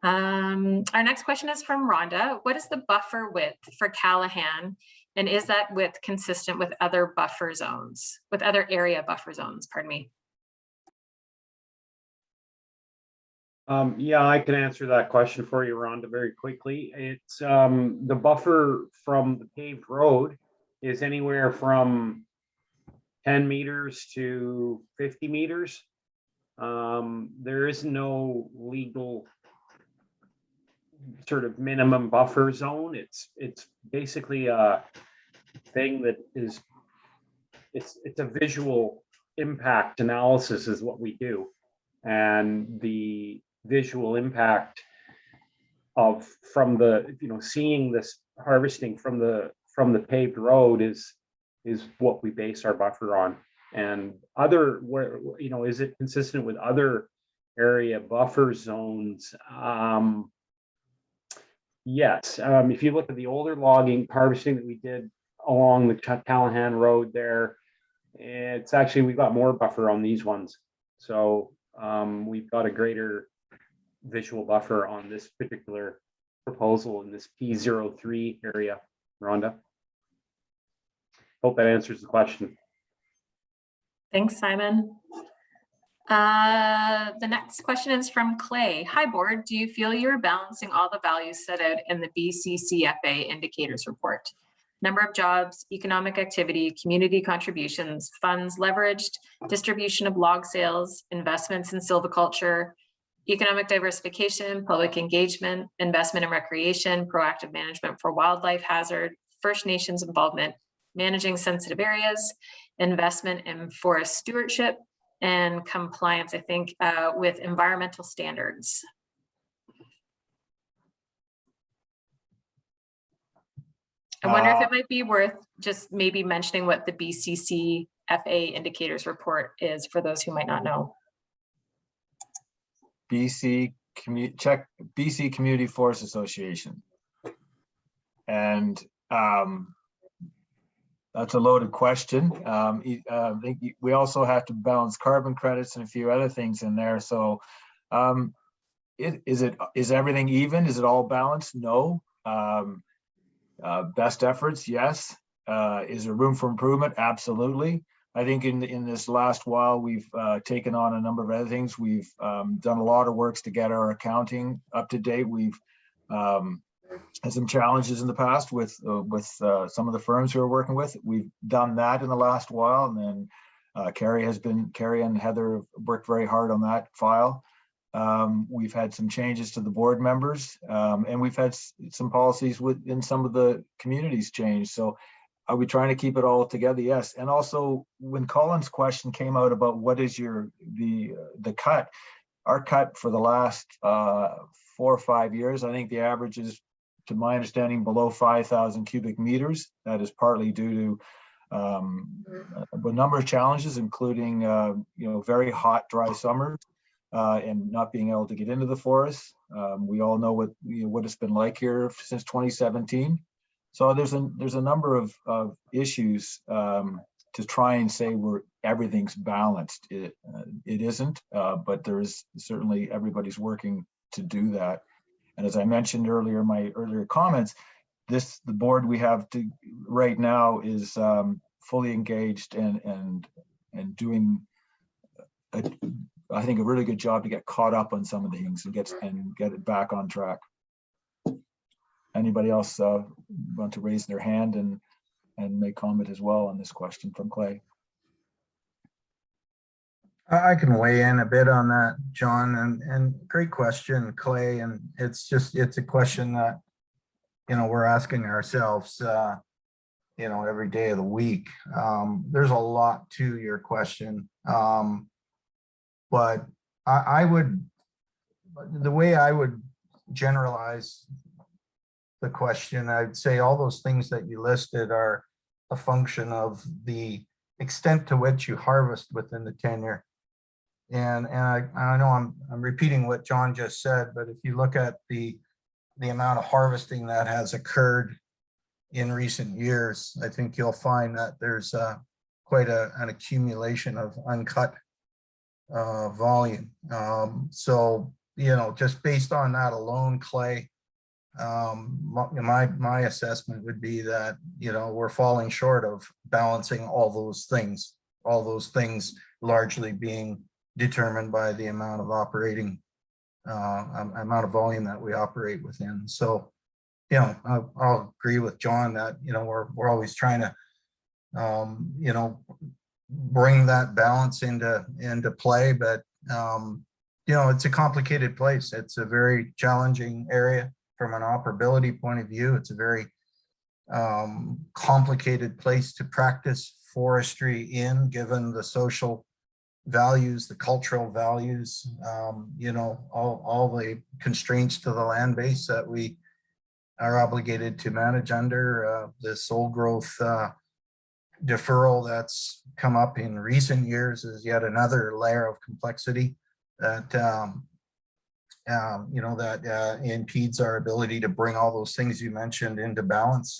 Our next question is from Rhonda. What is the buffer width for Callahan? And is that width consistent with other buffer zones, with other area buffer zones, pardon me? Yeah, I can answer that question for you, Rhonda, very quickly. It's the buffer from the paved road is anywhere from 10 meters to 50 meters. There is no legal sort of minimum buffer zone. It's basically a thing that is, it's a visual impact analysis is what we do. And the visual impact of from the, you know, seeing this harvesting from the paved road is what we base our buffer on. And other, where, you know, is it consistent with other area buffer zones? Yes. If you look at the older logging harvesting that we did along the Callahan Road there, it's actually, we've got more buffer on these ones. So we've got a greater visual buffer on this particular proposal in this P03 area, Rhonda. Hope that answers the question. Thanks, Simon. The next question is from Clay. Hi, board. Do you feel you're balancing all the values set out in the BCCFA indicators report? Number of jobs, economic activity, community contributions, funds leveraged, distribution of log sales, investments in silviculture, economic diversification, public engagement, investment in recreation, proactive management for wildlife hazard, First Nations involvement, managing sensitive areas, investment in forest stewardship, and compliance, I think, with environmental standards. I wonder if it might be worth just maybe mentioning what the BCCFA indicators report is for those who might not know. BC Community Forest Association. And that's a loaded question. I think we also have to balance carbon credits and a few other things in there. So is everything even? Is it all balanced? No. Best efforts, yes. Is there room for improvement? Absolutely. I think in this last while, we've taken on a number of other things. We've done a lot of works to get our accounting up to date. We've had some challenges in the past with some of the firms who we're working with. We've done that in the last while, and then Carrie and Heather have worked very hard on that file. We've had some changes to the board members, and we've had some policies within some of the communities change. So are we trying to keep it all together? Yes. And also, when Colin's question came out about what is the cut, our cut for the last 4 or 5 years, I think the average is, to my understanding, below 5,000 cubic meters. That is partly due to a number of challenges, including very hot, dry summers and not being able to get into the forest. We all know what it's been like here since 2017. So there's a number of issues to try and say everything's balanced. It isn't, but there is certainly, everybody's working to do that. And as I mentioned earlier, my earlier comments, the board we have right now is fully engaged and doing I think a really good job to get caught up on some of the things and get it back on track. Anybody else want to raise their hand and make comment as well on this question from Clay? I can weigh in a bit on that, John, and great question, Clay. And it's a question that, we're asking ourselves, every day of the week. There's a lot to your question. But the way I would generalize the question, I'd say all those things that you listed are a function of the extent to which you harvest within the tenure. And I know I'm repeating what John just said, but if you look at the amount of harvesting that has occurred in recent years, I think you'll find that there's quite an accumulation of uncut volume. So, just based on that alone, Clay, my assessment would be that, we're falling short of balancing all those things largely being determined by the amount of volume that we operate within. So, I'll agree with John that, we're always trying to, bring that balance into play, but it's a complicated place. It's a very challenging area from an operability point of view. It's a very complicated place to practice forestry in, given the social values, the cultural values, all the constraints to the land base that we are obligated to manage under. This old growth deferral that's come up in recent years is yet another layer of complexity that impedes our ability to bring all those things you mentioned into balance.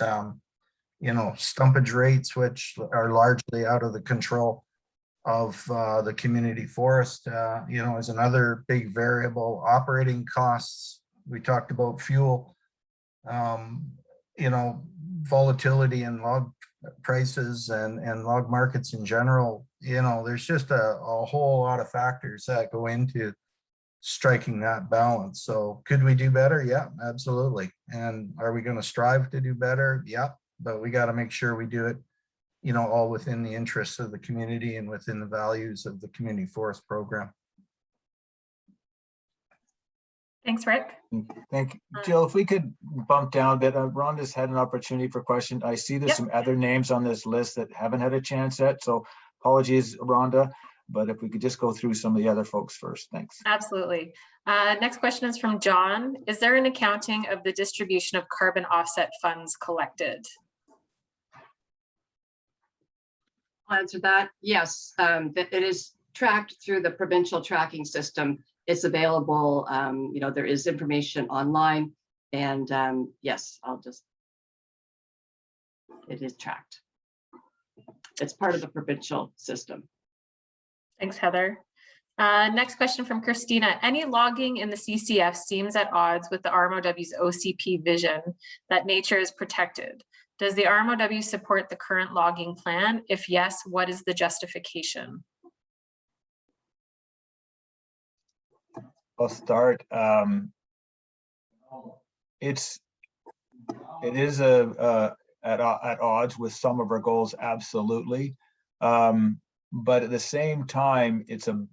Stumpage rates, which are largely out of the control of the community forest, is another big variable. Operating costs, we talked about fuel, volatility in log prices and log markets in general, you know, there's just a whole lot of factors that go into striking that balance. So could we do better? Yeah, absolutely. And are we going to strive to do better? Yeah, but we got to make sure we do it, you know, all within the interests of the community and within the values of the community forest program. Thanks, Rick. Thank you. Jill, if we could bump down a bit, Rhonda's had an opportunity for question. I see there's Yep. some other names on this list that haven't had a chance yet. So apologies, Rhonda, but if we could just go through some of the other folks first. Thanks. Absolutely. Next question is from John. Is there an accounting of the distribution of carbon offset funds collected? I'll answer that. Yes, that it is tracked through the provincial tracking system. It's available. You know, there is information online, and yes, it is tracked. It's part of the provincial system. Thanks, Heather. Next question from Christina. Any logging in the CCF seems at odds with the RMOW's OCP vision that nature is protected. Does the RMOW support the current logging plan? If yes, what is the justification? I'll start. It is at odds with some of our goals, absolutely. But at the same time, it's the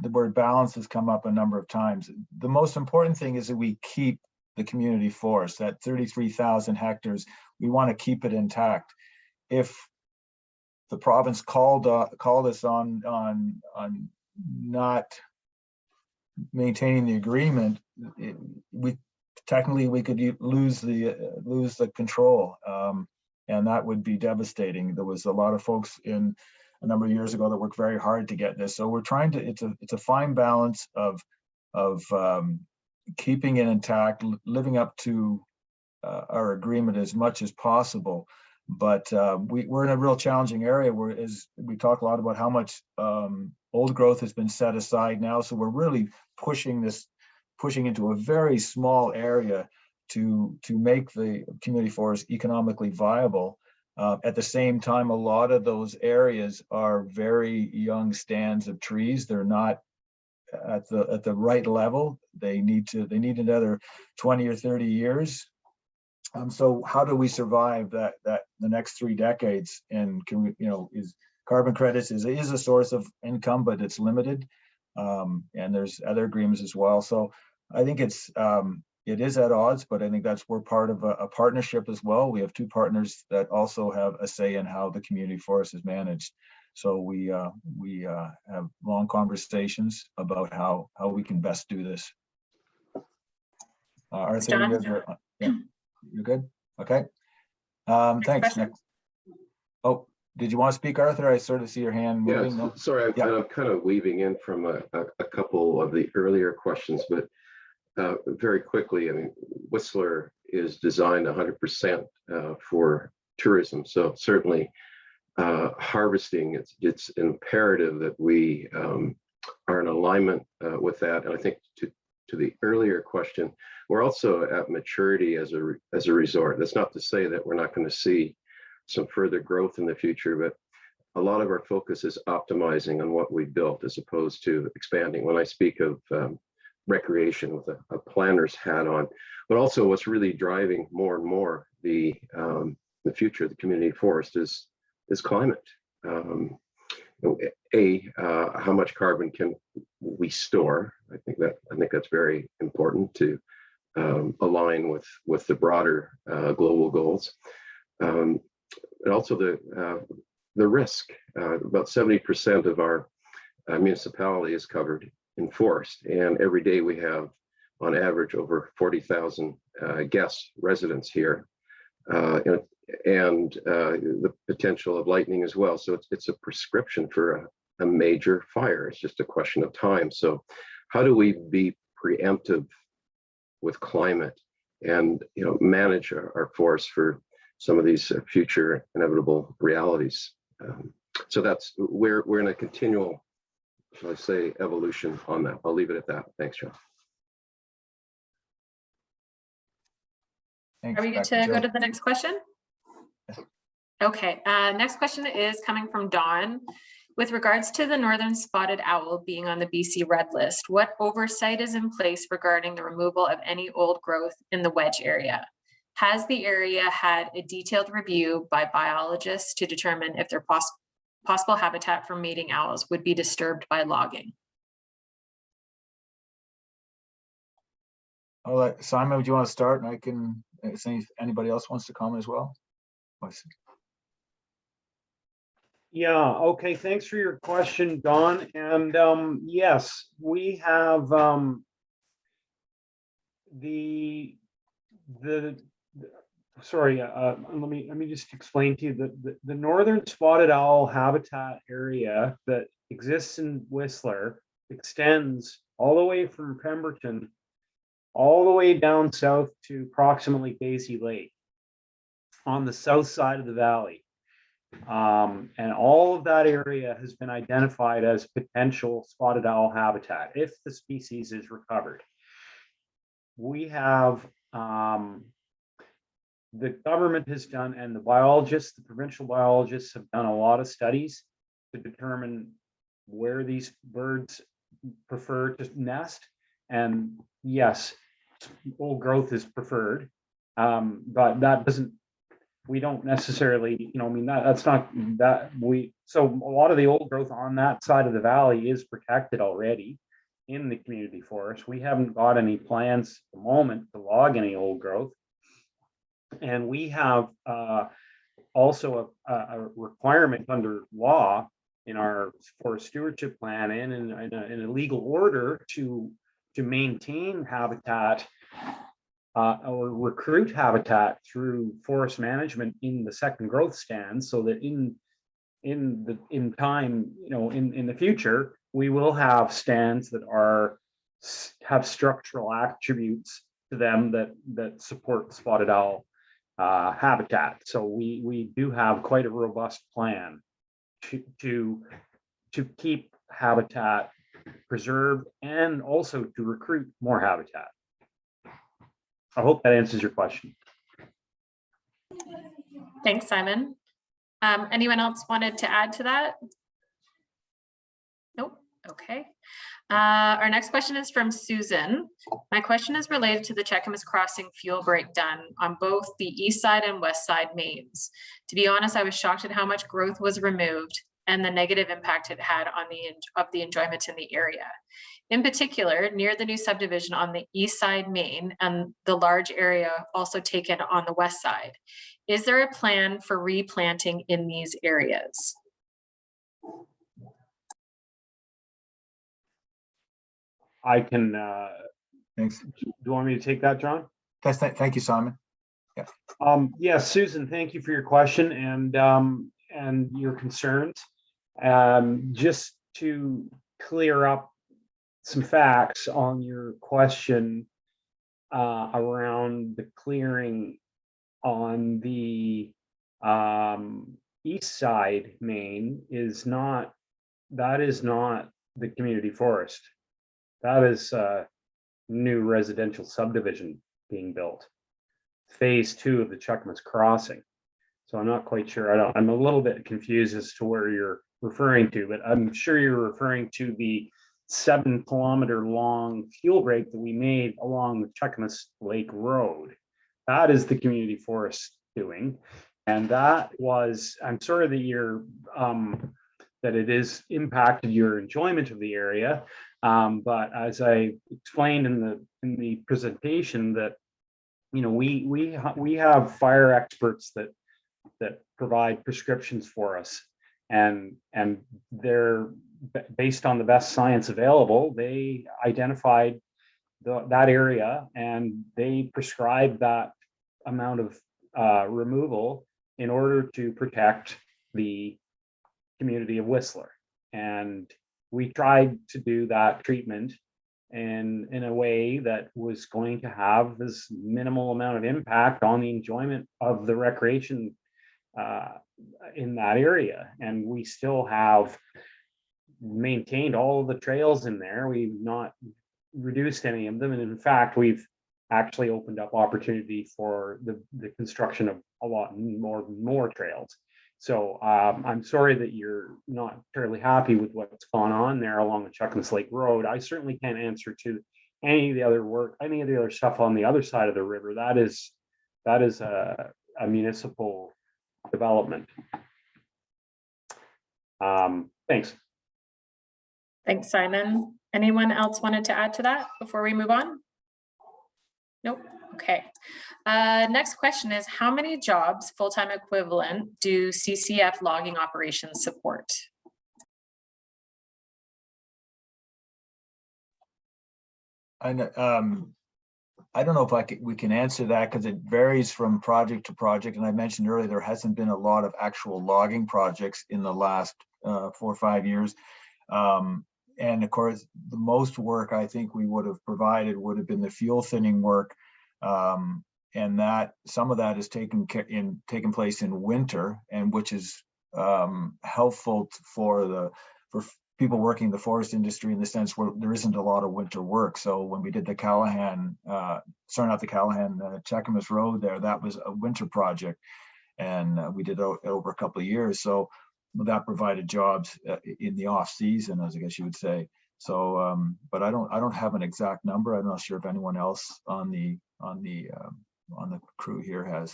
word balance has come up a number of times. The most important thing is that we keep the community forest, that 33,000 hectares. We want to keep it intact. If the province called us on not maintaining the agreement, we could lose the control, and that would be devastating. There was a lot of folks in a number of years ago that worked very hard to get this. So we're trying to. It's a fine balance of keeping it intact, living up to our agreement as much as possible. But we're in a real challenging area where, as we talk a lot about how much old growth has been set aside now. So we're really pushing into a very small area to make the community forest economically viable. At the same time, a lot of those areas are very young stands of trees. They're not at the right level. They need another 20 or 30 years. So how do we survive that the next 3 decades? And can we, is carbon credits is a source of income, but it's limited. And there's other agreements as well. So I think it is at odds, but I think we're part of a partnership as well. We have 2 partners that also have a say in how the community forest is managed. So we have long conversations about how we can best do this. Arthur, you guys are, yeah, you're good? Okay. Thanks. Next. Oh, did you want to speak, Arthur? I sort of see your hand moving. Yeah, no? sorry, Yeah. I'm kind of weaving in from a couple of the earlier questions, but very quickly, I mean, Whistler is designed 100% for tourism. So certainly harvesting, it's imperative that we are in alignment with that. And I think to the earlier question, we're also at maturity as a resort. That's not to say that we're not going to see some further growth in the future, but a lot of our focus is optimizing on what we built as opposed to expanding. When I speak of recreation with a planner's hat on, but also what's really driving more and more the future of the community forest is climate. How much carbon can we store? I think that's very important to align with the broader global goals. And also the risk. About 70% of our municipality is covered in forest, and every day we have, on average, over 40,000 guest residents here, and the potential of lightning as well. So it's a prescription for a major fire. It's just a question of time. So how do we be preemptive with climate and manage our forests for some of these future inevitable realities? So we're in a continual, shall I say, evolution on that. I'll leave it at that. Thanks, John. Thanks. Are we good to go to the next question? Okay, next question is coming from Dawn. With regards to the northern spotted owl being on the BC Red List, what oversight is in place regarding the removal of any old growth in the wedge area? Has the area had a detailed review by biologists to determine if their possible habitat for mating owls would be disturbed by logging? All right, Simon, would you want to start? And I can, see if anybody else wants to comment as well. Yeah, okay, thanks for your question, Don. And yes, we have sorry, let me just explain to you the northern spotted owl habitat area that exists in Whistler extends all the way from Pemberton all the way down south to approximately Daisy Lake on the south side of the valley. And all of that area has been identified as potential spotted owl habitat if the species is recovered. We have, the government has done, and the biologists, the provincial biologists have done a lot of studies to determine where these birds prefer to nest. And yes, old growth is preferred, but that doesn't, we don't necessarily, I mean, that's not that so a lot of the old growth on that side of the valley is protected already in the community forest. We haven't got any plans at the moment to log any old growth. And we have also a requirement under law in our forest stewardship plan and in a legal order to maintain habitat or recruit habitat through forest management in the second growth stands, so that in time, in the future, we will have stands that have structural attributes to them that support spotted owl habitat. So we do have quite a robust plan to keep habitat preserved and also to recruit more habitat. I hope that answers your question. Thanks, Simon. Anyone else wanted to add to that? Nope. Okay. Our next question is from Susan. My question is related to the Cheakamus Crossing fuel break done on both the east side and west side mains. To be honest, I was shocked at how much growth was removed and the negative impact it had on the enjoyment in the area. In particular, near the new subdivision on the east side main and the large area also taken on the west side. Is there a plan for replanting in these areas? I can, Thanks. do you want me to take that, John? Thank you, Simon. Yes, Susan, thank you for your question and your concerns. Just to clear up some facts on your question around the clearing on the east side main that is not the community forest. That is a new residential subdivision being built. Phase 2 of the Cheakamus Crossing. So I'm not quite sure. I'm a little bit confused as to where you're referring to, but I'm sure you're referring to the 7-kilometer long fuel break that we made along the Cheakamus Lake Road. That is the community forest doing. And that was, I'm sorry that that it has impacted your enjoyment of the area. But as I explained in the presentation, that we have fire experts that provide prescriptions for us, and they're based on the best science available. They identified that area and they prescribed that amount of removal in order to protect the community of Whistler. And we tried to do that treatment in a way that was going to have this minimal amount of impact on the enjoyment of the recreation in that area. And we still have maintained all of the trails in there. We've not reduced any of them. And in fact, we've actually opened up opportunity for the construction of a lot more trails. So I'm sorry that you're not terribly happy with what's gone on there along the Cheakamus Lake Road. I certainly can't answer to any of the other work, any of the other stuff on the other side of the river. That is a municipal development. Thanks. Thanks, Simon. Anyone else wanted to add to that before we move on? Nope. Okay. Next question is, how many jobs, full-time equivalent, do CCF logging operations support? I don't know if we can answer that because it varies from project to project. And I mentioned earlier, there hasn't been a lot of actual logging projects in the last 4 or 5 years. And of course, the most work I think we would have provided would have been the fuel thinning work. And that some of that is taking place in winter, and which is helpful for people working in the forest industry in the sense where there isn't a lot of winter work. So when we did the Cheakamus Road there, that was a winter project, and we did it over a couple of years. So that provided jobs in the off season, as I guess you would say. So, but I don't have an exact number. I'm not sure if anyone else on the crew here has.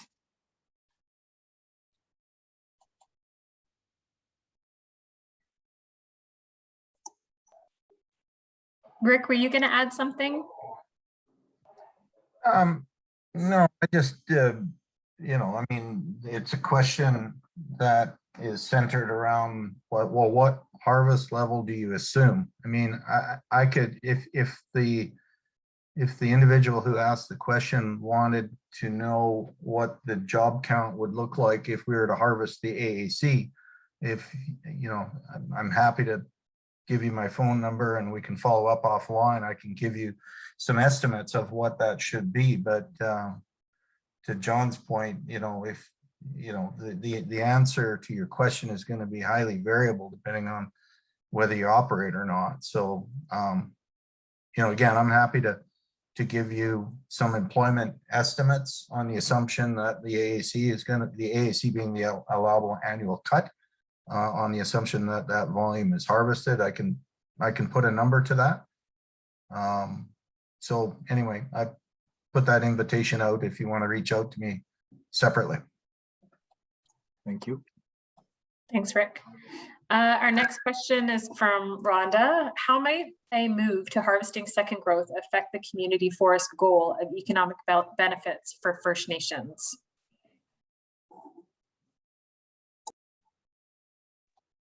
Rick, were you going to add something? No, I just, I mean, it's a question that is centered around what harvest level do you assume? I mean, I could, if the individual who asked the question wanted to know what the job count would look like if we were to harvest the AAC, I'm happy to give you my phone number and we can follow up offline. I can give you some estimates of what that should be. But to John's point, if the answer to your question is going to be highly variable depending on whether you operate or not. So, again, I'm happy to give you some employment estimates on the assumption that the AAC is the AAC being the allowable annual cut, on the assumption that that volume is harvested. I can put a number to that. So anyway, I put that invitation out if you want to reach out to me separately. Thank you. Thanks, Rick. Our next question is from Rhonda. How might a move to harvesting second growth affect the community forest goal of economic benefits for First Nations?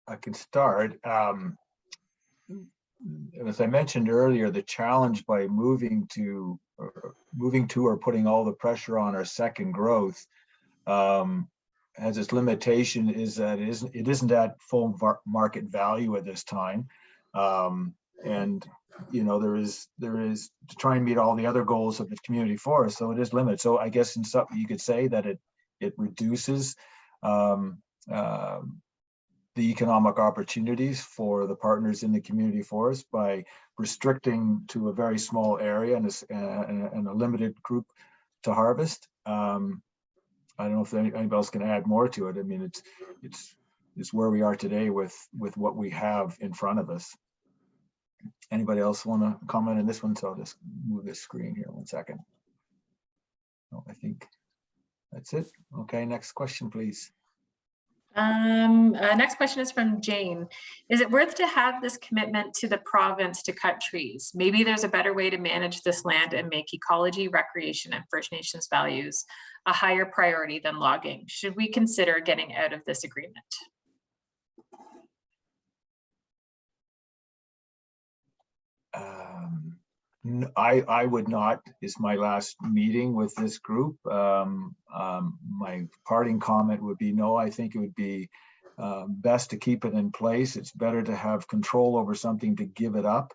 I can start. As I mentioned earlier, the challenge by moving to or putting all the pressure on our second growth has its limitation, is that it isn't at full market value at this time. And there is to try and meet all the other goals of the community forest, so it is limited. So I guess in some, you could say that it reduces the economic opportunities for the partners in the community forest by restricting to a very small area and a limited group to harvest. I don't know if anybody else can add more to it. I mean, it's where we are today with what we have in front of us. Anybody else want to comment on this one? So I'll just move this screen here 1 second. No, I think that's it. Okay, next question, please. Next question is from Jane. Is it worth to have this commitment to the province to cut trees? Maybe there's a better way to manage this land and make ecology, recreation, and First Nations values a higher priority than logging. Should we consider getting out of this agreement? I would not. It's my last meeting with this group. My parting comment would be no. I think it would be best to keep it in place. It's better to have control over something to give it up.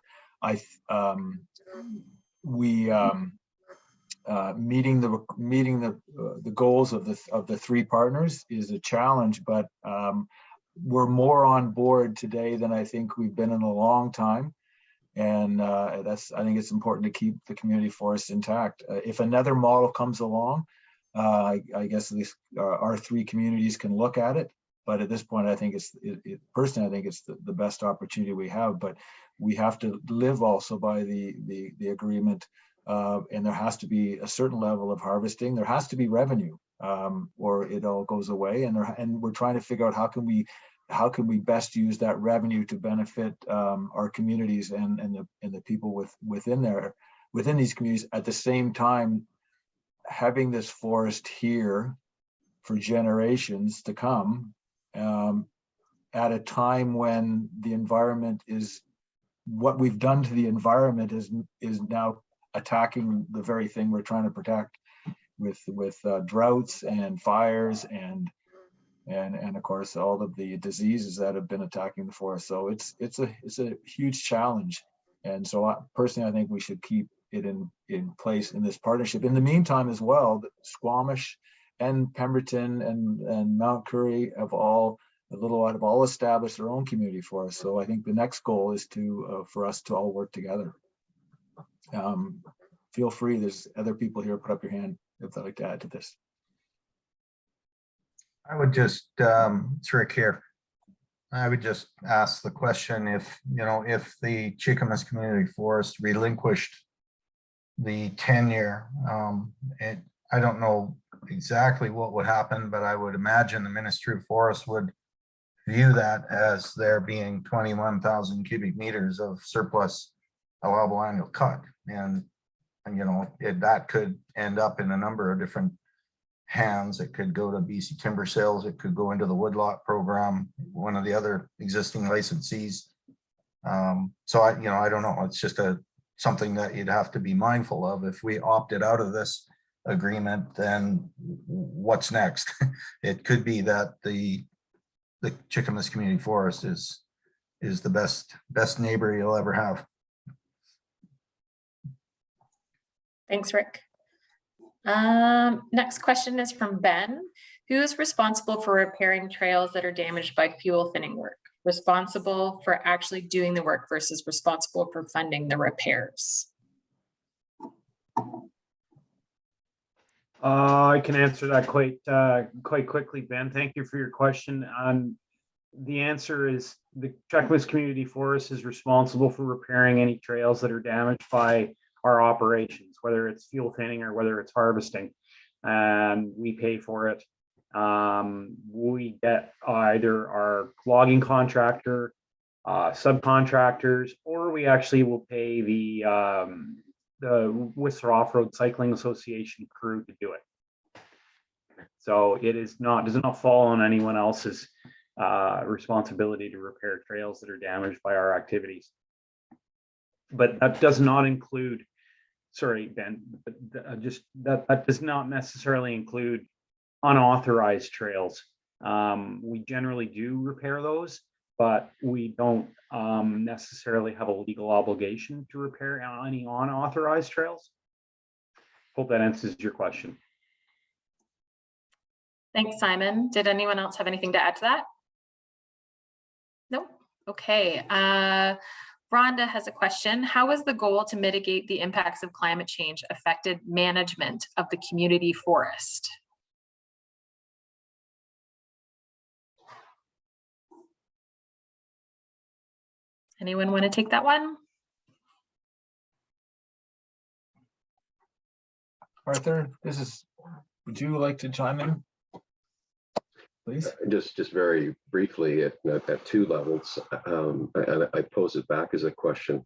Meeting the goals of the three partners is a challenge, but we're more on board today than I think we've been in a long time. And I think it's important to keep the community forest intact. If another model comes along, I guess our three communities can look at it. But at this point, I think personally, I think it's the best opportunity we have. But we have to live also by the agreement, and there has to be a certain level of harvesting. There has to be revenue, or it all goes away. And we're trying to figure out how can we best use that revenue to benefit our communities and the people within these communities, at the same time having this forest here for generations to come, at a time when the environment is, what we've done to the environment is now attacking the very thing we're trying to protect, with droughts and fires and of course all of the diseases that have been attacking the forest. So it's a huge challenge, and so personally I think we should keep it in place in this partnership. In the meantime as well, Squamish and Pemberton and Mount Currie have all established their own community forests. So I think the next goal is for us to all work together. Feel free, there's other people here, put up your hand if they'd like to add to this. I would just, it's Rick here. I would just ask the question, if the Cheakamus Community Forest relinquished the tenure, I don't know exactly what would happen, but I would imagine the Ministry of Forests would view that as there being 21,000 cubic meters of surplus allowable annual cut. And that could end up in a number of different hands. It could go to BC Timber Sales. It could go into the woodlot program, one of the other existing licensees. So I don't know. It's just something that you'd have to be mindful of. If we opted out of this agreement, then what's next? It could be that the Cheakamus Community Forest is the best neighbor you'll ever have. Thanks, Rick. Next question is from Ben. Who is responsible for repairing trails that are damaged by fuel thinning work? Responsible for actually doing the work versus responsible for funding the repairs? I can answer that quite quickly, Ben. Thank you for your question. The answer is the Cheakamus Community Forest is responsible for repairing any trails that are damaged by our operations, whether it's fuel thinning or whether it's harvesting, and we pay for it. We get either our logging contractor, subcontractors, or we actually will pay the Whistler Off-Road Cycling Association crew to do it. So it does not fall on anyone else's responsibility to repair trails that are damaged by our activities. But that does not include, sorry, Ben, but just that does not necessarily include unauthorized trails. We generally do repair those, but we don't necessarily have a legal obligation to repair any unauthorized trails. Hope that answers your question. Thanks, Simon. Did anyone else have anything to add to that? No? Okay. Rhonda has a question. How is the goal to mitigate the impacts of climate change affected management of the community forest? Anyone want to take that one? Arthur, would you like to chime in, please? Just very briefly, at two levels, and I pose it back as a question: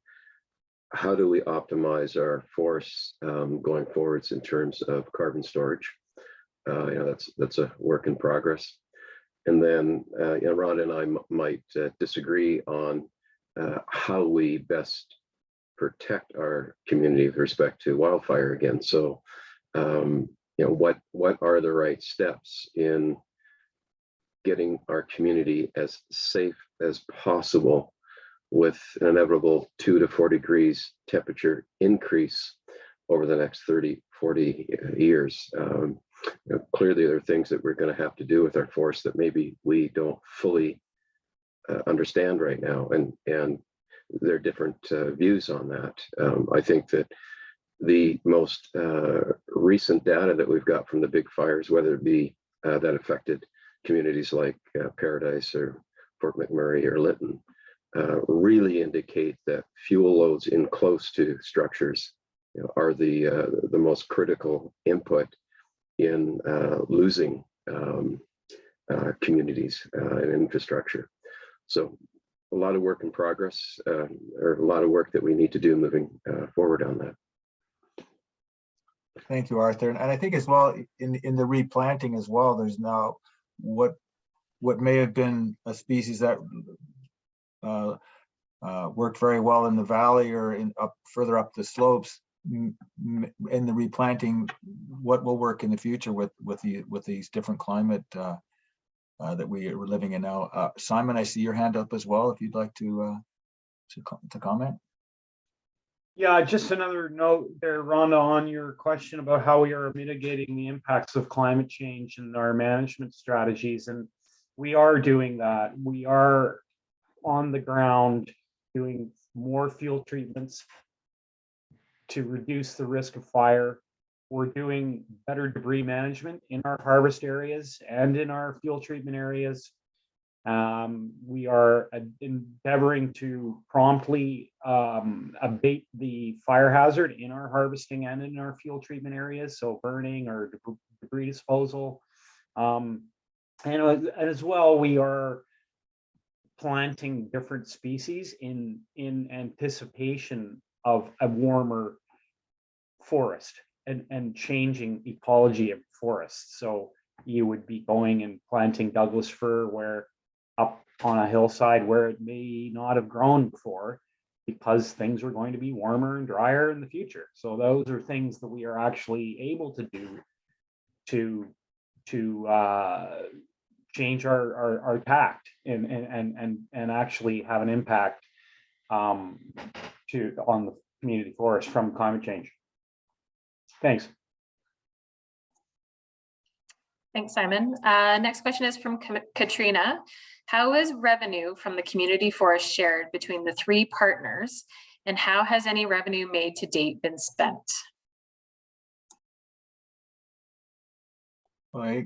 how do we optimize our forests going forwards in terms of carbon storage? That's a work in progress. And then Ron and I might disagree on how we best protect our community with respect to wildfire again. So what are the right steps in getting our community as safe as possible with an inevitable 2 to 4 degrees temperature increase over the next 30-40 years? Clearly there are things that we're going to have to do with our forest that maybe we don't fully understand right now, and there are different views on that. I think that the most recent data that we've got from the big fires, whether it be that affected communities like Paradise or Fort McMurray or Lytton really indicate that fuel loads in close to structures are the most critical input in losing communities and infrastructure. So a lot of work in progress, or a lot of work that we need to do moving forward on that. Thank you, Arthur. And I think as well, in the replanting as well, there's now what may have been a species that worked very well in the valley or further up the slopes. In the replanting, what will work in the future with these different climate that we are living in now. Simon, I see your hand up as well, if you'd like to comment. Yeah, just another note there, Rhonda, on your question about how we are mitigating the impacts of climate change and our management strategies. And we are doing that. We are on the ground doing more field treatments to reduce the risk of fire. We're doing better debris management in our harvest areas and in our field treatment areas. We are endeavoring to promptly abate the fire hazard in our harvesting and in our field treatment areas, so burning or debris disposal. And as well, we are planting different species in anticipation of a warmer forest and changing ecology of forests. So you would be going and planting Douglas fir where up on a hillside where it may not have grown before, because things are going to be warmer and drier in the future. So those are things that we are actually able to do to change our tact and actually have an impact on the community forest from climate change. Thanks. Thanks, Simon. Next question is from Katrina. How is revenue from the community forest shared between the 3 partners, and how has any revenue made to date been spent? Well,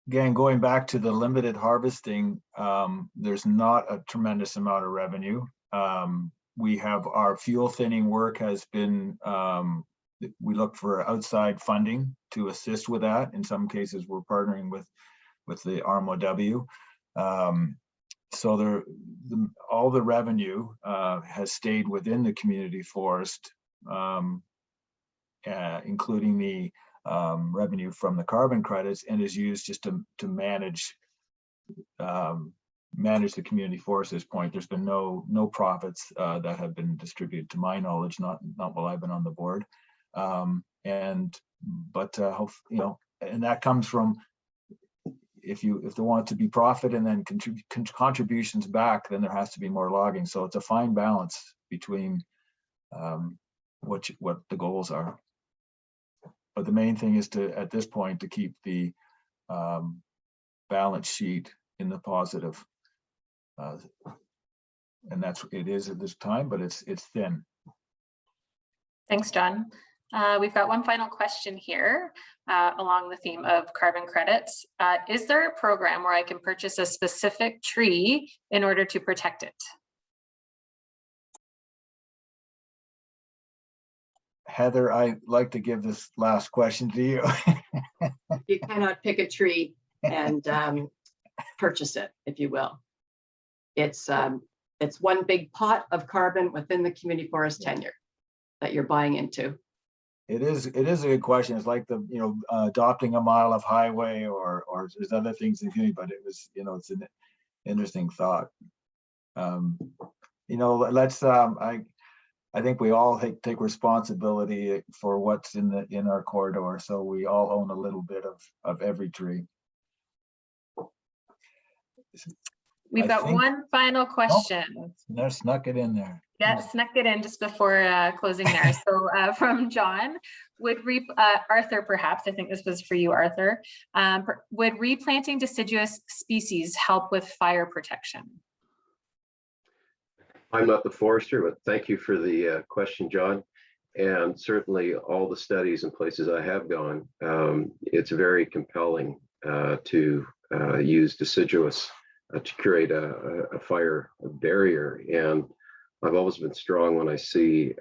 again, going back to the limited harvesting, there's not a tremendous amount of revenue. We have our fuel thinning work has been, we look for outside funding to assist with that. In some cases, we're partnering with the RMOW. So all the revenue has stayed within the community forest, including the revenue from the carbon credits, and is used just to manage the community forest at this point. There's been no profits that have been distributed to my knowledge, not while I've been on the board. And that comes from, if they want it to be profit and then contributions back, then there has to be more logging. So it's a fine balance between what the goals are. But the main thing is at this point, to keep the balance sheet in the positive. And it is at this time, but it's thin. Thanks, John. We've got one final question here along the theme of carbon credits. Is there a program where I can purchase a specific tree in order to protect it? Heather, I'd like to give this last question to you. You cannot pick a tree and purchase it, if you will. It's one big pot of carbon within the community forest tenure that you're buying into. It is a good question. It's like adopting a mile of highway or there's other things in community, but it was, it's an interesting thought. Let's I think we all take responsibility for what's in our corridor. So we all own a little bit of every tree. We've got one final question. No, snuck it in there. Yeah, snuck it in just before closing there. So from John, Arthur, perhaps, I think this was for you, Arthur. Would replanting deciduous species help with fire protection? I'm not the forester, but thank you for the question, John. And certainly all the studies and places I have gone, it's very compelling to use deciduous to create a fire barrier. And I've always been strong when I see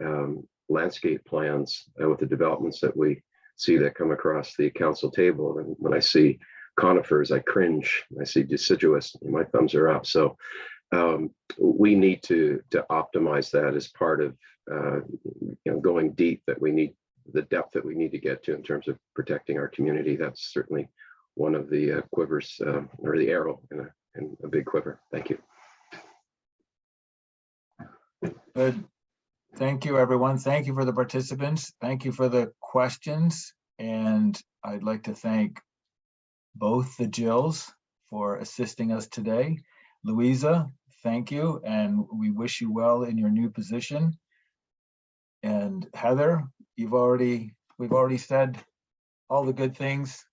landscape plans with the developments that we see that come across the council table. And when I see conifers, I cringe. I see deciduous, my thumbs are up. So we need to optimize that as part of going deep, that we need the depth that we need to get to in terms of protecting our community. That's certainly one of the quivers or the arrow in a big quiver. Thank you. Good. Thank you, everyone. Thank you for the participants. Thank you for the questions. And I'd like to thank both the Jills for assisting us today. Louisa, thank you. And we wish you well in your new position. And Heather, we've already said all the good things.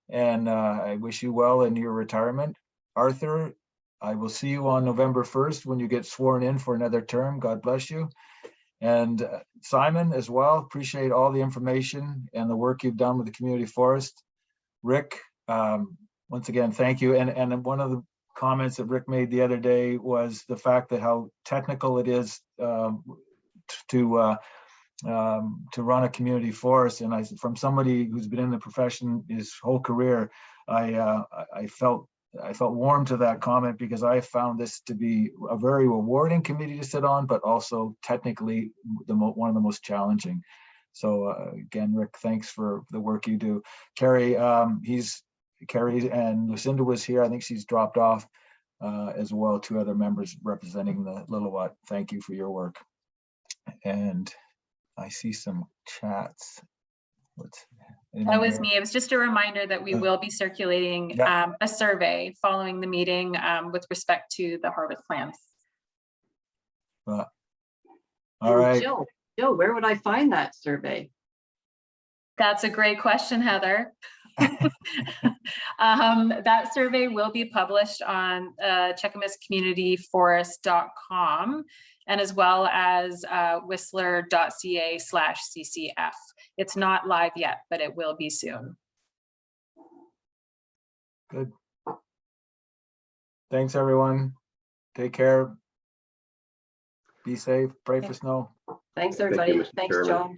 And I wish you well in your retirement. Arthur, I will see you on November 1st when you get sworn in for another term. God bless you. And Simon as well, appreciate all the information and the work you've done with the community forest. Rick, once again, thank you. And one of the comments that Rick made the other day was the fact that how technical it is to run a community forest. And from somebody who's been in the profession his whole career, I felt warm to that comment, because I found this to be a very rewarding committee to sit on, but also technically one of the most challenging. So again, Rick, thanks for the work you do. Carrie, Carrie and Lucinda was here. I think she's dropped off as well. 2 other members representing the Lillooet. Thank you for your work. And I see some chats. That was me. It was just a reminder that we will be circulating a survey following the meeting with respect to the harvest plans. All right. Jill, where would I find that survey? That's a great question, Heather. That survey will be published on cheakamuscommunityforest.com and as well as whistler.ca/CCF. It's not live yet, but it will be soon. Good. Thanks, everyone. Take care. Be safe. Pray for snow. Thanks, everybody. Mr. Thanks, Chairman. John.